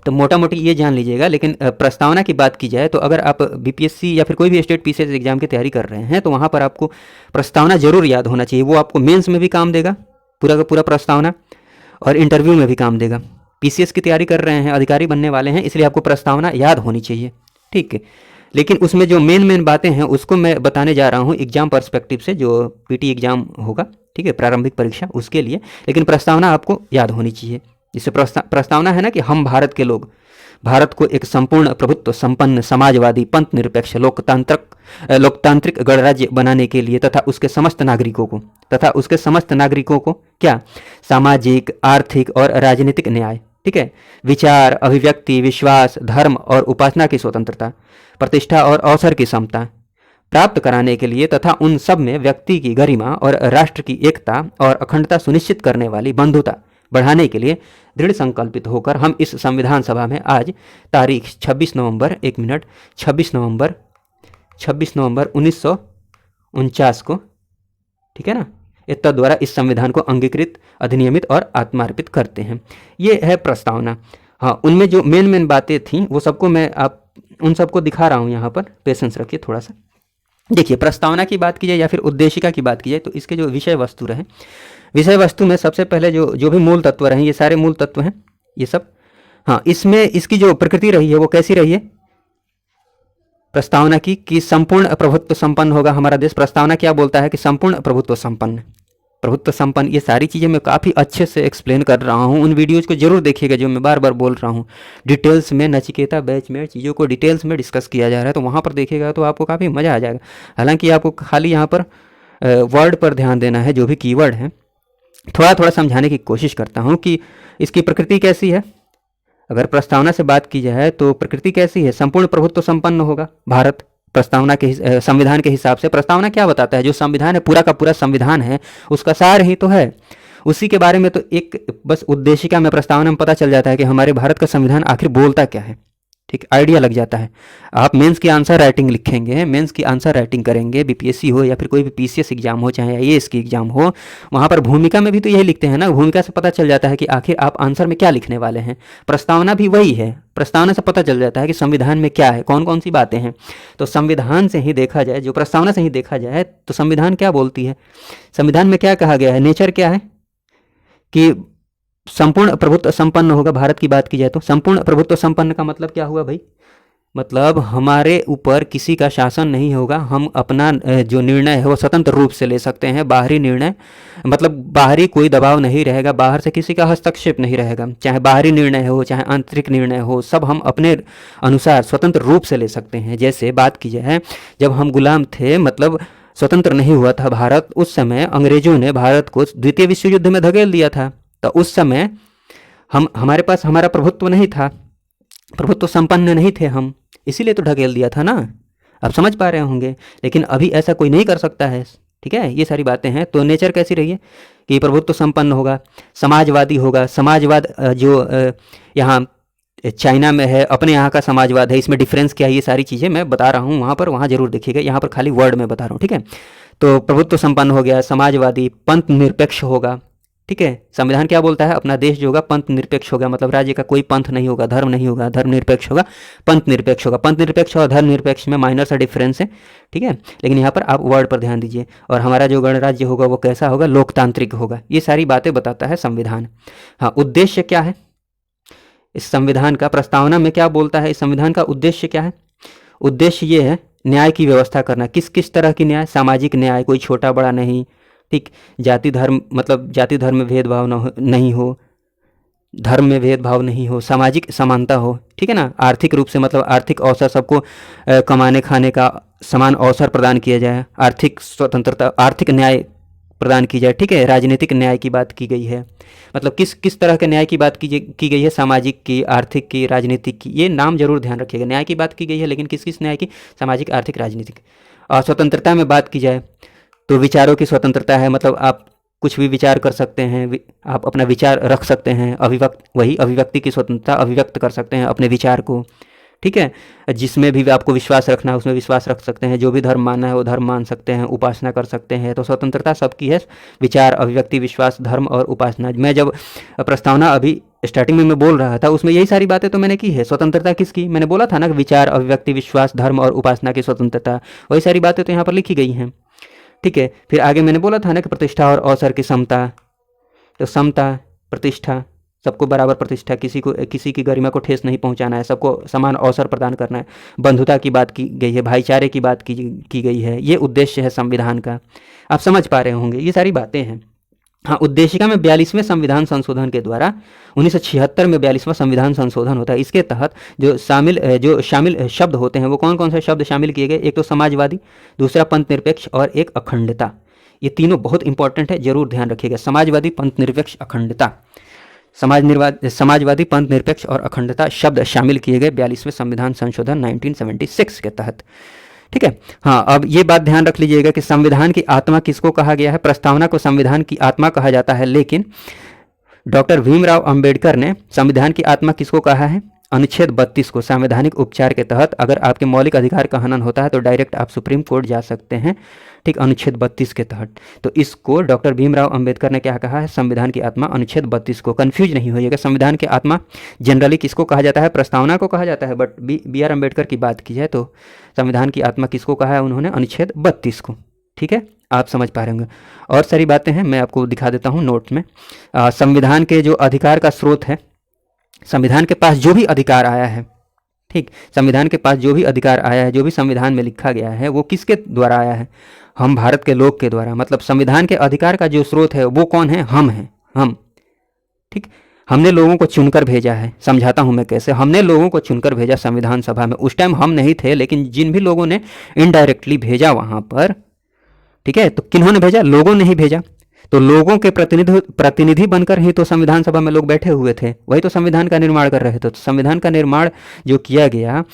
तो मोटा मोटी ये जान लीजिएगा। लेकिन प्रस्तावना की बात की जाए तो अगर आप बीपीएससी या फिर कोई भी स्टेट पीसीएस एग्जाम की तैयारी कर रहे हैं तो वहाँ पर आपको प्रस्तावना जरूर याद होना चाहिए। वो आपको मेंस में भी काम देगा पूरा का पूरा प्रस्तावना, और इंटरव्यू में भी काम देगा। पीसीएस की तैयारी कर रहे हैं, अधिकारी बनने वाले हैं, इसलिए आपको प्रस्तावना याद होनी चाहिए, ठीक है। लेकिन उसमें जो मेन बातें हैं उसको मैं बताने जा रहा हूँ एग्जाम पर्सपेक्टिव से, जो पीटी एग्जाम होगा, ठीक है, प्रारंभिक परीक्षा, उसके लिए। लेकिन प्रस्तावना आपको याद होनी चाहिए। जिससे प्रस्तावना है ना कि हम भारत के लोग भारत को एक संपूर्ण प्रभुत्व संपन्न समाजवादी पंथ निरपेक्ष लोकतांत्रिक गणराज्य बनाने के लिए तथा उसके समस्त नागरिकों को क्या सामाजिक, आर्थिक और राजनीतिक न्याय, ठीक है, विचार, अभिव्यक्ति, विश्वास, धर्म और उपासना की स्वतंत्रता, प्रतिष्ठा और अवसर की समता प्राप्त कराने के लिए तथा उन सब में व्यक्ति की गरिमा और राष्ट्र की एकता और अखंडता सुनिश्चित करने वाली बंधुता बढ़ाने के लिए दृढ़ संकल्पित होकर हम इस संविधान सभा में आज तारीख 26 नवंबर 1949 को, ठीक है ना, इत्ता द्वारा इस संविधान को अंगीकृत, अधिनियमित और आत्मार्पित करते हैं। ये है प्रस्तावना। हाँ, उनमें जो मेन बातें थी वो सबको मैं उन सबको दिखा रहा हूँ यहाँ पर, पेशेंस रखिए थोड़ा सा। देखिए, प्रस्तावना की बात की जाए या फिर उद्देशिका की बात की जाए तो इसके जो विषय वस्तु रहे, विषय वस्तु में सबसे पहले जो भी मूल तत्व रहे, ये सारे मूल तत्व हैं ये सब। हाँ, इसमें इसकी जो प्रकृति रही है वो कैसी रही है प्रस्तावना की, कि संपूर्ण प्रभुत्व संपन्न होगा हमारा देश। प्रस्तावना क्या बोलता है कि संपूर्ण प्रभुत्व संपन्न, ये सारी चीज़ें मैं काफ़ी अच्छे से एक्सप्लेन कर रहा हूँ। उन वीडियोज़ को जरूर देखिएगा जो मैं बार बार बोल रहा हूँ। डिटेल्स में नचिकेता बैच में चीज़ों को डिटेल्स में डिस्कस किया जा रहा है, तो वहाँ पर देखिएगा तो आपको काफ़ी मज़ा आ जाएगा। हालांकि आपको खाली यहाँ पर वर्ड पर ध्यान देना है, जो भी कीवर्ड है थोड़ा थोड़ा समझाने की कोशिश करता हूँ कि इसकी प्रकृति कैसी है। अगर प्रस्तावना से बात की जाए तो प्रकृति कैसी है, संपूर्ण प्रभुत्व संपन्न होगा भारत। प्रस्तावना के संविधान के हिसाब से प्रस्तावना क्या बताता है, जो संविधान है पूरा का पूरा संविधान है उसका सार ही तो है। उसी के बारे में तो एक बस उद्देशिका में प्रस्तावना में पता चल जाता है कि हमारे भारत का संविधान आखिर बोलता क्या है, ठीक, आइडिया लग जाता है। आप मेंस की आंसर राइटिंग लिखेंगे, मेंस की आंसर राइटिंग करेंगे, बीपीएससी हो या फिर कोई भी पीसीएस एग्जाम हो, चाहे आईएएस की एग्जाम हो, वहाँ पर भूमिका में भी तो यही लिखते हैं ना। भूमिका से पता चल जाता है कि आखिर आप आंसर में क्या लिखने वाले हैं। प्रस्तावना भी वही है, प्रस्तावना से पता चल जाता है कि संविधान में क्या है, कौन कौन सी बातें हैं। तो संविधान से ही देखा जाए, जो प्रस्तावना से ही देखा जाए तो संविधान क्या बोलती है, संविधान में क्या कहा गया है, नेचर क्या है कि संपूर्ण प्रभुत्व संपन्न होगा। भारत की बात की जाए तो संपूर्ण प्रभुत्व संपन्न का मतलब क्या हुआ भाई, मतलब हमारे ऊपर किसी का शासन नहीं होगा। हम अपना जो निर्णय है वो स्वतंत्र रूप से ले सकते हैं। बाहरी निर्णय मतलब बाहरी कोई दबाव नहीं रहेगा, बाहर से किसी का हस्तक्षेप नहीं रहेगा। चाहे बाहरी निर्णय हो चाहे आंतरिक निर्णय हो, सब हम अपने अनुसार स्वतंत्र रूप से ले सकते हैं। जैसे बात की जाए जब हम गुलाम थे, मतलब स्वतंत्र नहीं हुआ था भारत, उस समय अंग्रेजों ने भारत को द्वितीय विश्व युद्ध में धकेल दिया था। तो उस समय हमारे पास हमारा प्रभुत्व नहीं था, प्रभुत्व संपन्न नहीं थे हम, इसीलिए तो ढकेल दिया था ना। आप समझ पा रहे होंगे। लेकिन अभी ऐसा कोई नहीं कर सकता है, ठीक है। ये सारी बातें हैं। तो नेचर कैसी रही है कि प्रभुत्व संपन्न होगा, समाजवादी होगा। समाजवाद जो यहाँ चाइना में है, अपने यहाँ का समाजवाद है, इसमें डिफरेंस क्या है, ये सारी चीज़ें मैं बता रहा हूँ। वहाँ जरूर देखिएगा, यहाँ पर खाली वर्ड में बता रहा हूँ, ठीक है। तो प्रभुत्व संपन्न हो गया, समाजवादी, पंथ निरपेक्ष होगा, ठीक है। संविधान क्या बोलता है, अपना देश जो होगा पंथ निरपेक्ष होगा, मतलब राज्य का कोई पंथ नहीं होगा, धर्म नहीं होगा, धर्म निरपेक्ष होगा, पंथ निरपेक्ष होगा। पंथ निरपेक्ष और धर्म निरपेक्ष में माइनर सा डिफरेंस है, ठीक है। लेकिन यहाँ पर आप वर्ड पर ध्यान दीजिए। और हमारा जो गणराज्य होगा वो कैसा होगा, लोकतांत्रिक होगा। ये सारी बातें बताता है संविधान। हाँ, उद्देश्य क्या है इस संविधान का, प्रस्तावना में क्या बोलता है, इस संविधान का उद्देश्य क्या है। उद्देश्य ये है न्याय की व्यवस्था करना। किस किस तरह की न्याय, सामाजिक न्याय, कोई छोटा बड़ा नहीं, ठीक। जाति धर्म मतलब जाति धर्म में भेदभाव नहीं हो, धर्म में भेदभाव नहीं हो, सामाजिक समानता हो, ठीक है ना। आर्थिक रूप से मतलब आर्थिक अवसर, सबको कमाने खाने का समान अवसर प्रदान किया जाए, आर्थिक स्वतंत्रता, आर्थिक न्याय प्रदान की जाए, ठीक है। राजनीतिक न्याय की बात की गई है, मतलब किस किस तरह के न्याय की बात की गई है, सामाजिक की, आर्थिक की, राजनीतिक की। ये नाम जरूर ध्यान रखिएगा। न्याय की बात की गई है, लेकिन किस किस न्याय की, सामाजिक, आर्थिक, राजनीतिक। और स्वतंत्रता में बात की जाए तो विचारों की स्वतंत्रता है, मतलब आप कुछ भी विचार कर सकते हैं, आप अपना विचार रख सकते हैं। अभिव्यक्ति की स्वतंत्रता, अभिव्यक्त कर सकते हैं अपने विचार को, ठीक है, जिसमें भी आपको विश्वास रखना है उसमें विश्वास रख सकते हैं, जो भी धर्म मानना है वो धर्म मान सकते हैं, उपासना कर सकते हैं। तो स्वतंत्रता सबकी है, विचार, अभिव्यक्ति, विश्वास, धर्म और उपासना। मैं जब प्रस्तावना अभी स्टार्टिंग में मैं बोल रहा था उसमें यही सारी बातें तो मैंने की है। स्वतंत्रता किसकी, मैंने बोला था ना कि विचार, अभिव्यक्ति, विश्वास, धर्म और उपासना की स्वतंत्रता, वही सारी बातें तो यहाँ पर लिखी गई हैं। ठीक है, फिर आगे मैंने बोला था ना कि प्रतिष्ठा और अवसर की समता, तो समता, प्रतिष्ठा, सबको बराबर प्रतिष्ठा, किसी की गरिमा को ठेस नहीं पहुंचाना है, सबको समान अवसर प्रदान करना है, बंधुता की बात की गई है, भाईचारे की बात की गई है। ये उद्देश्य है संविधान का, आप समझ पा रहे होंगे, ये सारी बातें हैं। हाँ, उद्देशिका में 42वें संविधान संशोधन के द्वारा 1976 में 42वां संविधान संशोधन होता है। इसके तहत जो शामिल शब्द होते हैं वो कौन कौन से शब्द शामिल किए गए, एक तो समाजवादी, दूसरा पंथ निरपेक्ष और एक अखंडता। ये तीनों बहुत इंपॉर्टेंट है, जरूर ध्यान रखिएगा। समाजवादी, पंथ निरपेक्ष, अखंडता। समाजवादी, पंथ निरपेक्ष और अखंडता शब्द शामिल किए गए 42वें संविधान संशोधन 1976 के तहत। ठीक है, हाँ, अब ये बात ध्यान रख लीजिएगा कि संविधान की आत्मा किसको कहा गया है। प्रस्तावना को संविधान की आत्मा कहा जाता है, लेकिन डॉक्टर भीमराव अंबेडकर ने संविधान की आत्मा किसको कहा है, अनुच्छेद 32 को। संवैधानिक उपचार के तहत अगर आपके मौलिक अधिकार का हनन होता है तो डायरेक्ट आप सुप्रीम कोर्ट जा सकते हैं, ठीक, अनुच्छेद 32 के तहत। तो इसको डॉक्टर भीमराव अंबेडकर ने क्या कहा है, संविधान की आत्मा, अनुच्छेद 32 को। कंफ्यूज नहीं होइएगा, संविधान की आत्मा जनरली किसको कहा जाता है, प्रस्तावना को कहा जाता है, बट बी आर अम्बेडकर की बात की जाए तो संविधान की आत्मा किसको कहा है उन्होंने, अनुच्छेद 32 को। ठीक है, आप समझ पा रहे होंगे। और सारी बातें हैं, मैं आपको दिखा देता हूँ नोट में। संविधान के जो अधिकार का स्रोत है, संविधान के पास जो भी अधिकार आया है, ठीक, संविधान के पास जो भी अधिकार आया है, जो भी संविधान में लिखा गया है वो किसके द्वारा आया है, हम भारत के लोग के द्वारा। मतलब संविधान के अधिकार का जो स्रोत है वो कौन है, हम हैं, हम। ठीक, हमने लोगों को चुनकर भेजा है। समझाता हूं मैं कैसे। हमने लोगों को चुनकर भेजा संविधान सभा में, उस टाइम हम नहीं थे, लेकिन जिन भी लोगों ने इनडायरेक्टली भेजा वहां पर, ठीक है, तो किन्होंने भेजा, लोगों ने ही भेजा। तो लोगों के प्रतिनिधि बनकर ही तो संविधान सभा में लोग बैठे हुए थे, वही तो संविधान का निर्माण कर रहे थे। तो संविधान का निर्माण जो किया गया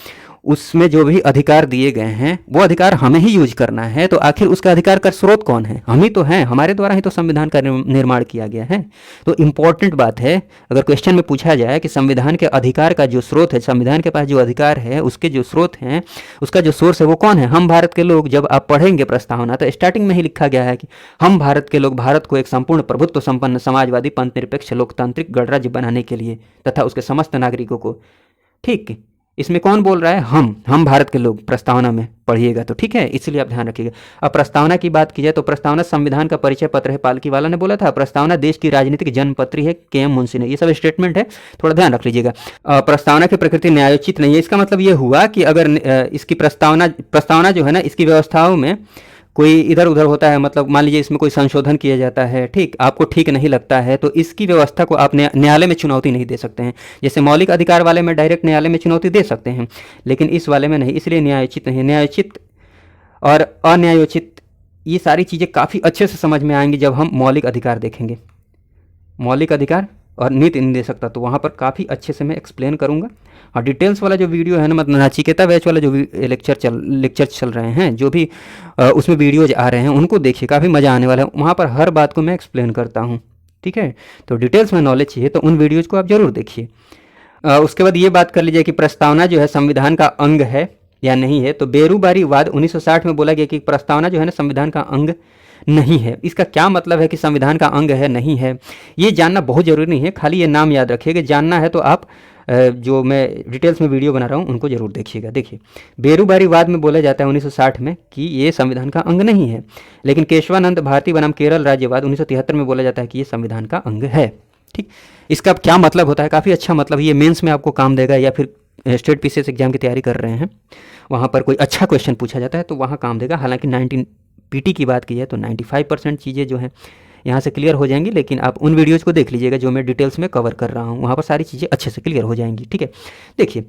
उसमें जो भी अधिकार दिए गए हैं वो अधिकार हमें ही यूज करना है। तो आखिर उसका अधिकार का स्रोत कौन है, हम ही तो हैं, हमारे द्वारा ही तो संविधान का निर्माण किया गया है। तो इंपॉर्टेंट बात है, अगर क्वेश्चन में पूछा जाए कि संविधान के अधिकार का जो स्रोत है, संविधान के पास जो अधिकार है उसके जो स्रोत हैं, उसका जो सोर्स है वो कौन है, हम भारत के लोग। जब आप पढ़ेंगे प्रस्तावना तो स्टार्टिंग में ही लिखा गया है कि हम भारत के लोग भारत को एक संपूर्ण प्रभुत्व संपन्न समाजवादी, पंथ निरपेक्ष, लोकतांत्रिक गणराज्य बनाने के लिए तथा उसके समस्त नागरिकों को, ठीक, इसमें कौन बोल रहा है, हम भारत के लोग, प्रस्तावना में पढ़िएगा तो, ठीक है, इसलिए आप ध्यान रखिएगा। अब प्रस्तावना की बात की जाए तो प्रस्तावना संविधान का परिचय पत्र है, पालकी वाला ने बोला था। प्रस्तावना देश की राजनीतिक जन्मपत्री है, के.एम. मुंशी ने। ये सब स्टेटमेंट है, थोड़ा ध्यान रख लीजिएगा। प्रस्तावना की प्रकृति न्यायोचित नहीं है। इसका मतलब ये हुआ कि अगर इसकी प्रस्तावना जो है ना, इसकी व्यवस्थाओं में कोई इधर उधर होता है, मतलब मान लीजिए इसमें कोई संशोधन किया जाता है, ठीक, आपको ठीक नहीं लगता है तो इसकी व्यवस्था को आप न्यायालय में चुनौती नहीं दे सकते हैं। जैसे मौलिक अधिकार वाले में डायरेक्ट न्यायालय में चुनौती दे सकते हैं, लेकिन इस वाले में नहीं, इसलिए न्यायोचित नहीं। न्यायोचित और अन्यायोचित, ये सारी चीज़ें काफ़ी अच्छे से समझ में आएंगी जब हम मौलिक अधिकार देखेंगे। मौलिक अधिकार और नीति निर्देशकता, तो वहाँ पर काफ़ी अच्छे से मैं एक्सप्लेन करूँगा। और डिटेल्स वाला जो वीडियो है ना, मतलब नचिकेता बैच वाला जो लेक्चर चल रहे हैं, जो भी उसमें वीडियोज आ रहे हैं उनको देखिए, काफ़ी मज़ा आने वाला है। वहाँ पर हर बात को मैं एक्सप्लेन करता हूँ, ठीक है। तो डिटेल्स में नॉलेज चाहिए तो उन वीडियोज़ को आप ज़रूर देखिए। उसके बाद ये बात कर लीजिए कि प्रस्तावना जो है संविधान का अंग है या नहीं है। तो बेरूबारीवाद 1960 में बोला गया कि प्रस्तावना जो है ना संविधान का अंग नहीं है। इसका क्या मतलब है कि संविधान का अंग है नहीं है, ये जानना बहुत ज़रूरी नहीं है, खाली ये नाम याद रखिएगा। जानना है तो आप जो मैं डिटेल्स में वीडियो बना रहा हूँ उनको जरूर देखिएगा। देखिए, बेरूबारीवाद में बोला जाता है 1960 में कि ये संविधान का अंग नहीं है, लेकिन केशवानंद भारती बनाम केरल राज्यवाद 1973 में बोला जाता है कि ये संविधान का अंग है। ठीक, इसका क्या मतलब होता है, काफ़ी अच्छा मतलब, ये मेंस में आपको काम देगा, या फिर स्टेट पीसीएस एग्जाम की तैयारी कर रहे हैं वहाँ पर कोई अच्छा क्वेश्चन पूछा जाता है तो वहाँ काम देगा। हालांकि 19 पीटी की बात की जाए तो 95% चीज़ें जो हैं यहाँ से क्लियर हो जाएंगी, लेकिन आप उन वीडियोज़ को देख लीजिएगा जो मैं डिटेल्स में कवर कर रहा हूँ, वहाँ पर सारी चीज़ें अच्छे से क्लियर हो जाएंगी। ठीक है, देखिए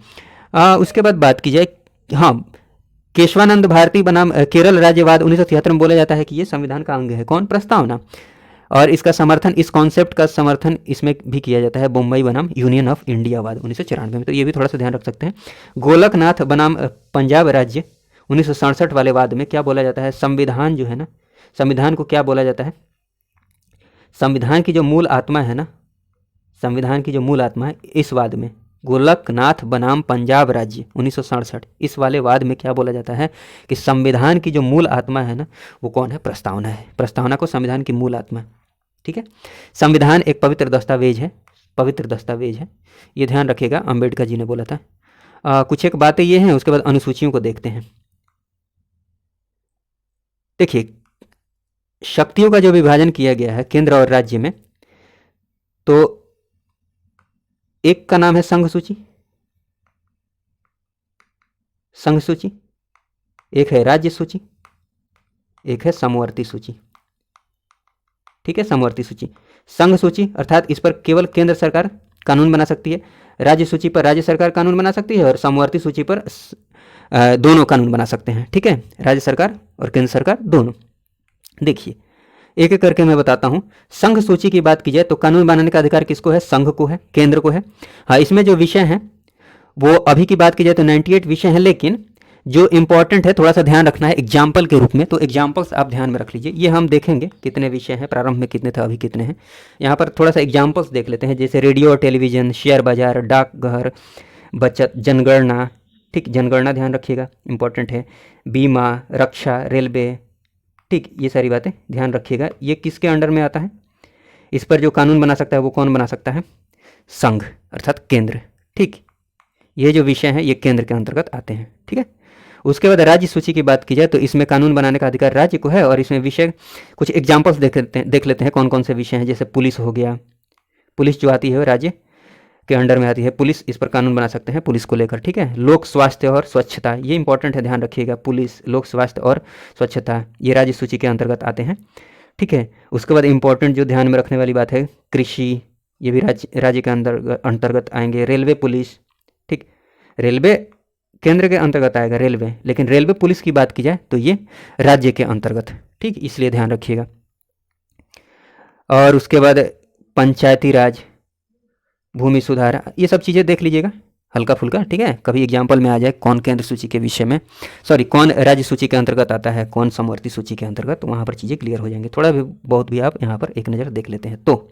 उसके बाद बात की जाए, हाँ, केशवानंद भारती बनाम केरल राज्यवाद 1973 में बोला जाता है कि ये संविधान का अंग है। कौन, प्रस्तावना। और इसका समर्थन, इस कॉन्सेप्ट का समर्थन इसमें भी किया जाता है बम्बई बनाम यूनियन ऑफ इंडियावाद 1994 में। तो ये भी थोड़ा सा ध्यान रख सकते हैं। गोलकनाथ बनाम पंजाब राज्य 1967 वाले वाद में क्या बोला जाता है, संविधान जो है ना, संविधान को क्या बोला जाता है, संविधान की जो मूल आत्मा है ना, संविधान की जो मूल आत्मा है इस वाद में गोलकनाथ बनाम पंजाब राज्य 1967, इस वाले वाद में क्या बोला जाता है कि संविधान की जो मूल आत्मा है ना, वो कौन है? प्रस्तावना है। प्रस्तावना को संविधान की मूल आत्मा, ठीक है। संविधान एक पवित्र दस्तावेज है, पवित्र दस्तावेज है, ये ध्यान रखिएगा, अंबेडकर जी ने बोला था। कुछ एक बातें ये हैं, उसके बाद अनुसूचियों को देखते हैं। देखिए, शक्तियों का जो विभाजन किया गया है केंद्र और राज्य में, तो एक का नाम है संघ सूची, संघ सूची, एक है राज्य सूची, एक है समवर्ती सूची, ठीक है, समवर्ती सूची। संघ सूची अर्थात इस पर केवल केंद्र सरकार कानून बना सकती है, राज्य सूची पर राज्य सरकार कानून बना सकती है, और समवर्ती सूची पर दोनों कानून बना सकते हैं, ठीक है, राज्य सरकार और केंद्र सरकार दोनों। देखिए, एक एक करके मैं बताता हूं। संघ सूची की बात की जाए तो कानून बनाने का अधिकार किसको है? संघ को है, केंद्र को है। हाँ, इसमें जो विषय हैं वो अभी की बात की जाए तो 98 विषय हैं, लेकिन जो इंपॉर्टेंट है थोड़ा सा ध्यान रखना है एग्जाम्पल के रूप में, तो एग्जाम्पल्स आप ध्यान में रख लीजिए। ये हम देखेंगे कितने विषय हैं, प्रारंभ में कितने थे, अभी कितने हैं। यहाँ पर थोड़ा सा एग्जाम्पल्स देख लेते हैं, जैसे रेडियो और टेलीविजन, शेयर बाजार, डाकघर, बचत, जनगणना, ठीक, जनगणना ध्यान रखिएगा, इंपॉर्टेंट है, बीमा, रक्षा, रेलवे, ठीक, ये सारी बातें ध्यान रखिएगा। ये किसके अंडर में आता है? इस पर जो कानून बना सकता है वो कौन बना सकता है? संघ अर्थात केंद्र, ठीक। ये जो विषय हैं ये केंद्र के अंतर्गत आते हैं, ठीक है। उसके बाद राज्य सूची की बात की जाए तो इसमें कानून बनाने का अधिकार राज्य को है, और इसमें विषय कुछ एग्जाम्पल्स देख लेते हैं कौन कौन से विषय हैं। जैसे पुलिस हो गया, पुलिस जो आती है वो राज्य के अंडर में आती है, पुलिस इस पर कानून बना सकते हैं पुलिस को लेकर, ठीक है। लोक स्वास्थ्य और स्वच्छता, ये इंपॉर्टेंट है, ध्यान रखिएगा, पुलिस, लोक स्वास्थ्य और स्वच्छता, ये राज्य सूची के अंतर्गत आते हैं, ठीक है। उसके बाद इंपॉर्टेंट जो ध्यान में रखने वाली बात है कृषि, ये भी राज्य के अंतर्गत आएंगे। रेलवे पुलिस, ठीक, रेलवे केंद्र के अंतर्गत आएगा रेलवे, लेकिन रेलवे पुलिस की बात की जाए तो ये राज्य के अंतर्गत, ठीक, इसलिए ध्यान रखिएगा। और उसके बाद पंचायती राज, भूमि सुधार, ये सब चीज़ें देख लीजिएगा हल्का फुल्का, ठीक है। कभी एग्जाम्पल में आ जाए कौन केंद्र सूची के विषय में, सॉरी कौन राज्य सूची के अंतर्गत आता है, कौन समवर्ती सूची के अंतर्गत, तो वहाँ पर चीज़ें क्लियर हो जाएंगी। थोड़ा भी बहुत भी आप यहाँ पर एक नज़र देख लेते हैं। तो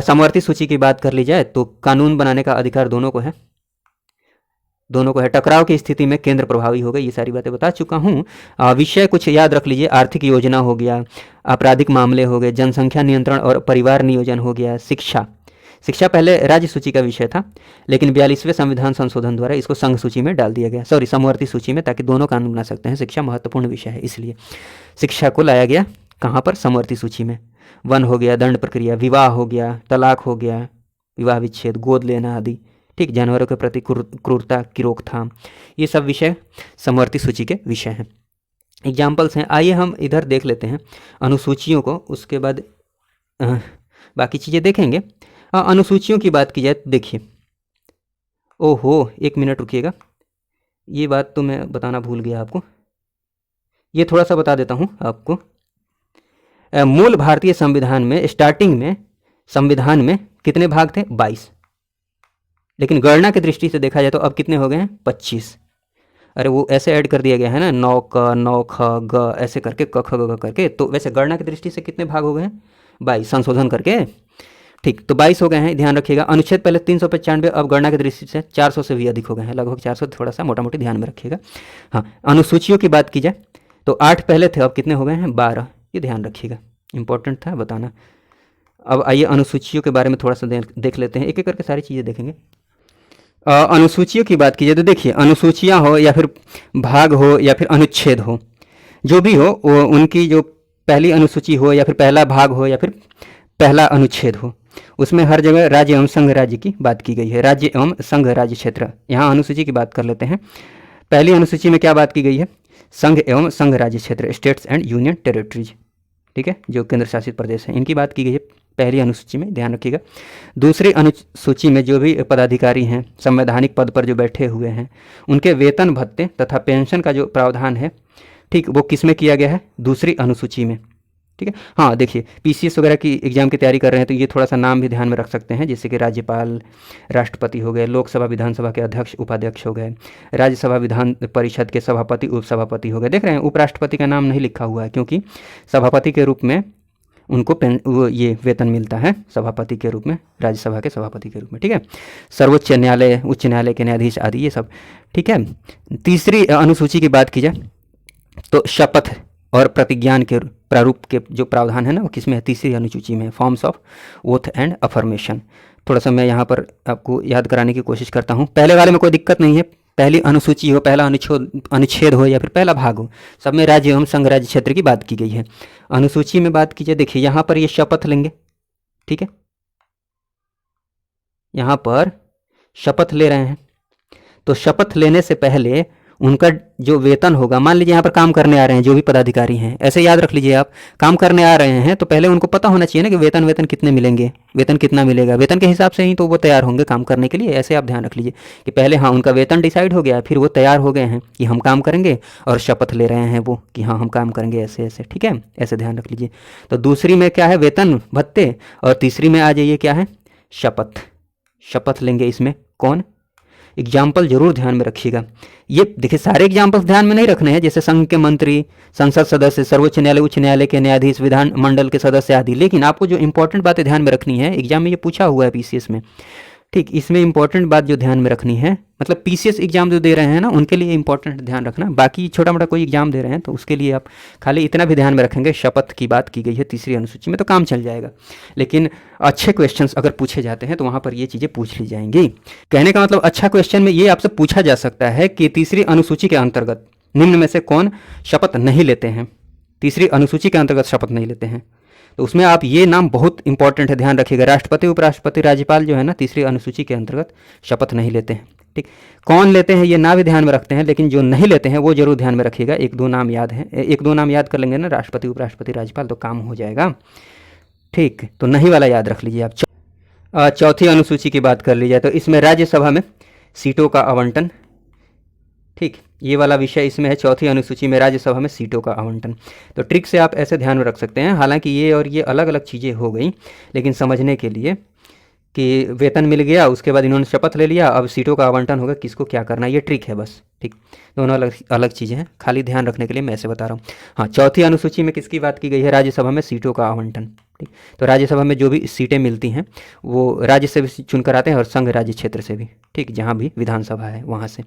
समवर्ती सूची की बात कर ली जाए तो कानून बनाने का अधिकार दोनों को है, दोनों को है। टकराव की स्थिति में केंद्र प्रभावी होगा, ये सारी बातें बता चुका हूँ। विषय कुछ याद रख लीजिए, आर्थिक योजना हो गया, आपराधिक मामले हो गए, जनसंख्या नियंत्रण और परिवार नियोजन हो गया, शिक्षा, शिक्षा पहले राज्य सूची का विषय था, लेकिन 42वें संविधान संशोधन द्वारा इसको संघ सूची में डाल दिया गया, सॉरी समवर्ती सूची में, ताकि दोनों कानून बना सकते हैं। शिक्षा महत्वपूर्ण विषय है, इसलिए शिक्षा को लाया गया कहाँ पर? समवर्ती सूची में। वन हो गया, दंड प्रक्रिया, विवाह हो गया, तलाक हो गया, विवाह विच्छेद, गोद लेना आदि, ठीक, जानवरों के प्रति क्रूरता की रोकथाम, ये सब विषय समवर्ती सूची के विषय हैं, एग्जाम्पल्स हैं। आइए हम इधर देख लेते हैं अनुसूचियों को, उसके बाद बाकी चीज़ें देखेंगे। अनुसूचियों की बात की जाए तो देखिए, ओहो एक मिनट रुकिएगा, ये बात तो मैं बताना भूल गया आपको, ये थोड़ा सा बता देता हूँ आपको। मूल भारतीय संविधान में स्टार्टिंग में संविधान में कितने भाग थे? 22, लेकिन गणना की दृष्टि से देखा जाए तो अब कितने हो गए हैं? 25। अरे वो ऐसे ऐड कर दिया गया है ना, 9 क 9 ख ग ऐसे करके क ख ग करके, तो वैसे गणना की दृष्टि से कितने भाग हो गए हैं? 22, संशोधन करके, ठीक, तो 22 हो गए हैं, ध्यान रखिएगा। अनुच्छेद पहले 395, अब गणना की दृष्टि से 400 से भी अधिक हो गए हैं, लगभग 400, थोड़ा सा मोटा मोटी ध्यान में रखिएगा। हाँ, अनुसूचियों की बात की जाए तो 8 पहले थे, अब कितने हो गए हैं? 12, ये ध्यान रखिएगा, इंपॉर्टेंट था बताना। अब आइए अनुसूचियों के बारे में थोड़ा सा देख लेते हैं, एक एक करके सारी चीज़ें देखेंगे। अनुसूचियों की बात कीजिए तो देखिए, अनुसूचियाँ हो या फिर भाग हो या फिर अनुच्छेद हो, जो भी हो, वो उनकी जो पहली अनुसूची हो या फिर पहला भाग हो या फिर पहला अनुच्छेद हो, उसमें हर जगह राज्य एवं संघ राज्य की बात की गई है, राज्य एवं संघ राज्य क्षेत्र। यहाँ अनुसूची की बात कर लेते हैं। पहली अनुसूची में क्या बात की गई है? संघ एवं संघ राज्य क्षेत्र, स्टेट्स एंड यूनियन टेरिटरीज, ठीक है, जो केंद्र शासित प्रदेश हैं, इनकी बात की गई है पहली अनुसूची में, ध्यान रखिएगा। दूसरी अनुसूची में जो भी पदाधिकारी हैं, संवैधानिक पद पर जो बैठे हुए हैं, उनके वेतन भत्ते तथा पेंशन का जो प्रावधान है, ठीक, वो किस में किया गया है? दूसरी अनुसूची में, ठीक है। हाँ देखिए, पीसीएस वगैरह की एग्जाम की तैयारी कर रहे हैं तो ये थोड़ा सा नाम भी ध्यान में रख सकते हैं, जैसे कि राज्यपाल, राष्ट्रपति हो गए, लोकसभा विधानसभा के अध्यक्ष उपाध्यक्ष हो गए, राज्यसभा विधान परिषद के सभापति उपसभापति हो गए। देख रहे हैं उपराष्ट्रपति का नाम नहीं लिखा हुआ है, क्योंकि सभापति के रूप में उनको वो ये वेतन मिलता है सभापति के रूप में, राज्यसभा के सभापति के रूप में, ठीक है। सर्वोच्च न्यायालय, उच्च न्यायालय के न्यायाधीश आदि ये सब, ठीक है। तीसरी अनुसूची की बात की जाए तो शपथ और प्रतिज्ञान के प्रारूप के जो प्रावधान है ना, वो किस में है? तीसरी अनुसूची में, forms of oath and affirmation. थोड़ा सा मैं यहाँ पर आपको याद कराने की कोशिश करता हूँ। पहले वाले में कोई दिक्कत नहीं है, पहली अनुसूची हो, पहला अनुच्छेद हो या फिर पहला भाग हो, सब में राज्य एवं संघ राज्य क्षेत्र की बात की गई है। अनुसूची में बात कीजिए, देखिए यहाँ पर ये शपथ लेंगे, ठीक है, यहाँ पर शपथ ले रहे हैं, तो शपथ लेने से पहले उनका जो वेतन होगा, मान लीजिए यहाँ पर काम करने आ रहे हैं जो भी पदाधिकारी हैं, ऐसे याद रख लीजिए आप, काम करने आ रहे हैं तो पहले उनको पता होना चाहिए ना कि वेतन कितने मिलेंगे, वेतन कितना मिलेगा, वेतन के हिसाब से ही तो वो तैयार होंगे काम करने के लिए। ऐसे आप ध्यान रख लीजिए कि पहले हाँ उनका वेतन डिसाइड हो गया, फिर वो तैयार हो गए हैं कि हम काम करेंगे, और शपथ ले रहे हैं वो कि हाँ हम काम करेंगे ऐसे ऐसे, ठीक है, ऐसे ध्यान रख लीजिए। तो दूसरी में क्या है? वेतन भत्ते, और तीसरी में आ जाइए क्या है? शपथ। शपथ लेंगे इसमें कौन? एग्जाम्पल जरूर ध्यान में रखिएगा। ये देखिए सारे एग्जाम्पल्स ध्यान में नहीं रखने हैं, जैसे संघ के मंत्री, संसद सदस्य, सर्वोच्च न्यायालय, उच्च न्यायालय के न्यायाधीश, विधान मंडल के सदस्य आदि, लेकिन आपको जो इंपॉर्टेंट बातें ध्यान में रखनी है, एग्जाम में ये पूछा हुआ है पीसीएस में, ठीक, इसमें इंपॉर्टेंट बात जो ध्यान में रखनी है, मतलब पीसीएस एग्जाम जो दे रहे हैं ना उनके लिए इंपॉर्टेंट ध्यान रखना, बाकी छोटा मोटा कोई एग्जाम दे रहे हैं तो उसके लिए आप खाली इतना भी ध्यान में रखेंगे, शपथ की बात की गई है तीसरी अनुसूची में, तो काम चल जाएगा। लेकिन अच्छे क्वेश्चंस अगर पूछे जाते हैं तो वहाँ पर ये चीज़ें पूछ ली जाएंगी। कहने का मतलब अच्छा क्वेश्चन में ये आपसे पूछा जा सकता है कि तीसरी अनुसूची के अंतर्गत निम्न में से कौन शपथ नहीं लेते हैं, तीसरी अनुसूची के अंतर्गत शपथ नहीं लेते हैं, तो उसमें आप ये नाम बहुत इंपॉर्टेंट है, ध्यान रखिएगा। राष्ट्रपति, उपराष्ट्रपति, राज्यपाल जो है ना तीसरी अनुसूची के अंतर्गत शपथ नहीं लेते हैं, ठीक। कौन लेते हैं ये ना भी ध्यान में रखते हैं, लेकिन जो नहीं लेते हैं वो जरूर ध्यान में रखिएगा। एक दो नाम याद है, एक दो नाम याद कर लेंगे ना, राष्ट्रपति, उपराष्ट्रपति, राज्यपाल, तो काम हो जाएगा, ठीक। तो नहीं वाला याद रख लीजिए आप। चौथी अनुसूची की बात कर ली जाए तो इसमें राज्यसभा में सीटों का आवंटन, ठीक, ये वाला विषय इसमें है। चौथी अनुसूची में राज्यसभा में सीटों का आवंटन, तो ट्रिक से आप ऐसे ध्यान में रख सकते हैं। हालांकि ये और ये अलग अलग चीज़ें हो गई, लेकिन समझने के लिए कि वेतन मिल गया, उसके बाद इन्होंने शपथ ले लिया, अब सीटों का आवंटन होगा, किसको क्या करना है, ये ट्रिक है बस, ठीक। दोनों अलग अलग चीज़ें हैं, खाली ध्यान रखने के लिए मैं ऐसे बता रहा हूँ। हाँ, चौथी अनुसूची में किसकी बात की गई है? राज्यसभा में सीटों का आवंटन, ठीक। तो राज्यसभा में जो भी सीटें मिलती हैं वो राज्य से भी चुनकर आते हैं और संघ राज्य क्षेत्र से भी, ठीक, जहाँ भी विधानसभा है वहाँ से,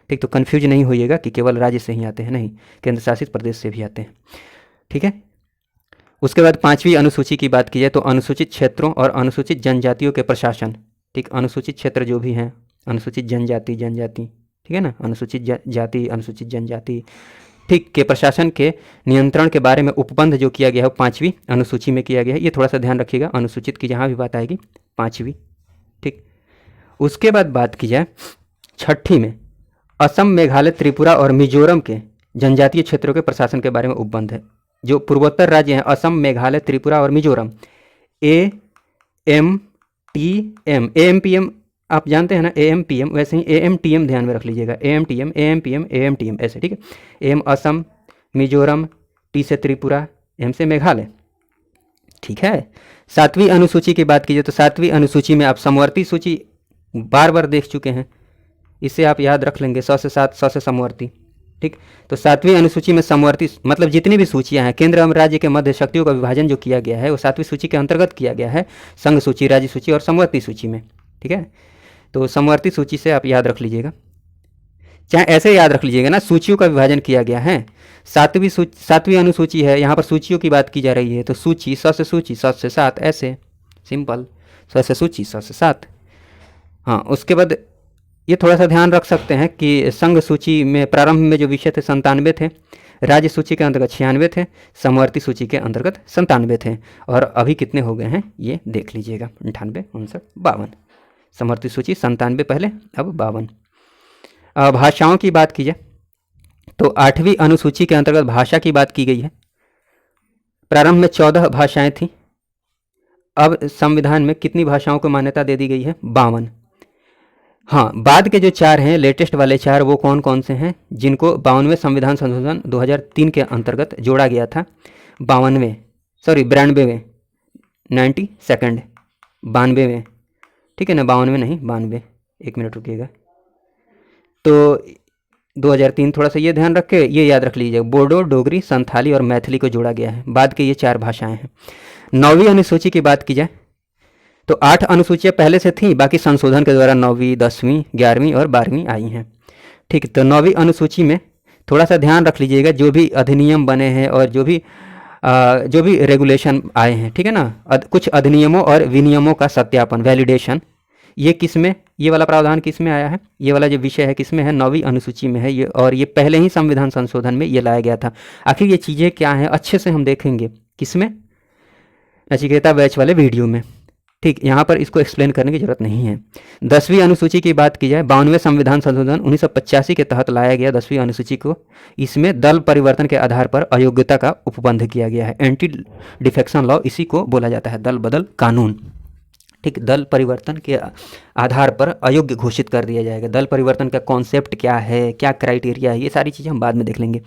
ठीक। तो कन्फ्यूज नहीं होइएगा कि केवल राज्य से ही आते हैं, नहीं, केंद्र शासित प्रदेश से भी आते हैं, ठीक है। उसके बाद पांचवी अनुसूची की बात की जाए तो अनुसूचित क्षेत्रों और अनुसूचित जनजातियों के प्रशासन, ठीक। अनुसूचित क्षेत्र जो भी हैं, अनुसूचित जनजाति, ठीक है ना, अनुसूचित जाति, अनुसूचित जनजाति, ठीक, के प्रशासन के नियंत्रण के बारे में उपबंध जो किया गया है वो पांचवी अनुसूची में किया गया है। ये थोड़ा सा ध्यान रखिएगा, अनुसूचित की जहाँ भी बात आएगी पांचवी, ठीक। उसके बाद बात की जाए छठी में, असम, मेघालय, त्रिपुरा और मिजोरम के जनजातीय क्षेत्रों के प्रशासन के बारे में उपबंध है। जो पूर्वोत्तर राज्य हैं असम, मेघालय, त्रिपुरा और मिजोरम, AMTM, AMPM आप जानते हैं ना, AMPM, वैसे ही AMTM ध्यान में रख लीजिएगा, AMTM, AMPM, AMTM ऐसे, ठीक है। AM असम, मिजोरम, T से त्रिपुरा, M से मेघालय, ठीक है। सातवीं अनुसूची की बात कीजिए तो सातवीं अनुसूची में आप समवर्ती सूची बार बार देख चुके हैं, इसे आप याद रख लेंगे, 100 से 7, 100 से समवर्ती, ठीक। तो सातवीं अनुसूची में समवर्ती मतलब जितनी भी सूचियां हैं, केंद्र एवं राज्य के मध्य शक्तियों का विभाजन जो किया गया है वो सातवीं सूची के अंतर्गत किया गया है, संघ सूची, राज्य सूची और समवर्ती सूची में, ठीक है। तो समवर्ती सूची से आप याद रख लीजिएगा, चाहे ऐसे याद रख लीजिएगा ना, सूचियों का विभाजन किया गया है। सातवीं अनुसूची है, यहाँ पर सूचियों की बात की जा रही है, तो सूची 100 से सूची, 100 से 7, ऐसे सिंपल, 100 से सूची, 100 से 7। हाँ, उसके बाद ये थोड़ा सा ध्यान रख सकते हैं कि संघ सूची में प्रारंभ में जो विषय थे 97 थे, राज्य सूची के अंतर्गत 96 थे, समवर्ती सूची के अंतर्गत 97 थे, और अभी कितने हो गए हैं ये देख लीजिएगा, 98, 59, 52। समवर्ती सूची 97 पहले, अब 52। भाषाओं की बात की जाए तो आठवीं अनुसूची के अंतर्गत भाषा की बात की गई है। प्रारंभ में 14 भाषाएं थीं, अब संविधान में कितनी भाषाओं को मान्यता दे दी गई है? 52। हाँ, बाद के जो 4 हैं, लेटेस्ट वाले 4, वो कौन कौन से हैं जिनको 52वें संविधान संशोधन 2003 के अंतर्गत जोड़ा गया था? 92वें, 92वें, ठीक है ना, 52वें नहीं, 92, एक मिनट रुकिएगा। तो 2003, थोड़ा सा ये ध्यान रख के ये याद रख लीजिए, बोडो, डोगरी, संथाली और मैथिली को जोड़ा गया है, बाद के ये 4 भाषाएं हैं। 9वीं अनुसूची की बात की जाए तो 8 अनुसूचियाँ पहले से थीं, बाकी संशोधन के द्वारा 9वीं, 10वीं, 11वीं और 12वीं आई हैं। ठीक, तो 9वीं अनुसूची में थोड़ा सा ध्यान रख लीजिएगा, जो भी अधिनियम बने हैं और जो भी रेगुलेशन आए हैं, ठीक है ना, कुछ अधिनियमों और विनियमों का सत्यापन, वैलिडेशन, ये किस में, ये वाला प्रावधान किस में आया है, ये वाला जो विषय है किस में है, 9वीं अनुसूची में है ये, और ये पहले ही संविधान संशोधन में ये लाया गया था। आखिर ये चीज़ें क्या हैं अच्छे से हम देखेंगे किस में, नचिकेता बैच वाले वीडियो में। ठीक, यहाँ पर इसको एक्सप्लेन करने की जरूरत नहीं है। 10वीं अनुसूची की बात की जाए, 52वें संविधान संशोधन 1985 के तहत लाया गया 10वीं अनुसूची को, इसमें दल परिवर्तन के आधार पर अयोग्यता का उपबंध किया गया है। एंटी डिफेक्शन लॉ इसी को बोला जाता है, दल बदल कानून। ठीक, दल परिवर्तन के आधार पर अयोग्य घोषित कर दिया जाएगा। दल परिवर्तन का कॉन्सेप्ट क्या है, क्या क्राइटेरिया है, ये सारी चीज़ें हम बाद में देख लेंगे।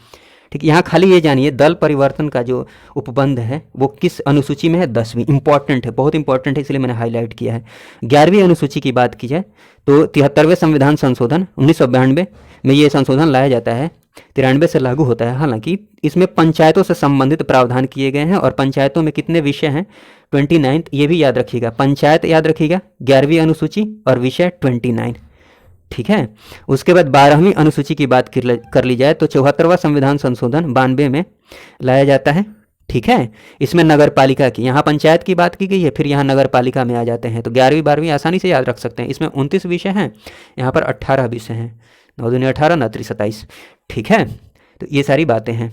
ठीक, यहाँ खाली ये जानिए दल परिवर्तन का जो उपबंध है वो किस अनुसूची में है, 10वीं। इंपॉर्टेंट है, बहुत इंपॉर्टेंट है, इसलिए मैंने हाईलाइट किया है। 11वीं अनुसूची की बात की जाए तो 73वें संविधान संशोधन 1992 में ये संशोधन लाया जाता है, 93 से लागू होता है। हालांकि इसमें पंचायतों से संबंधित प्रावधान किए गए हैं, और पंचायतों में कितने विषय हैं, 29, ये भी याद रखिएगा, पंचायत याद रखिएगा, 11वीं अनुसूची और विषय 29। ठीक है, उसके बाद 12वीं अनुसूची की बात कर ली जाए तो 74वां संविधान संशोधन 92 में लाया जाता है। ठीक है, इसमें नगर पालिका की, यहाँ पंचायत की बात की गई है, फिर यहाँ नगर पालिका में आ जाते हैं। तो 11वीं 12वीं आसानी से याद रख सकते हैं। इसमें 29 विषय हैं, यहाँ पर 18 विषय हैं, 9 दूनी 18, 9 3 27। ठीक है, तो ये सारी बातें हैं।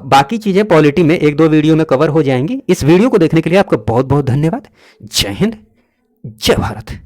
बाकी चीज़ें पॉलिटी में 1-2 वीडियो में कवर हो जाएंगी। इस वीडियो को देखने के लिए आपका बहुत बहुत धन्यवाद। जय हिंद, जय भारत।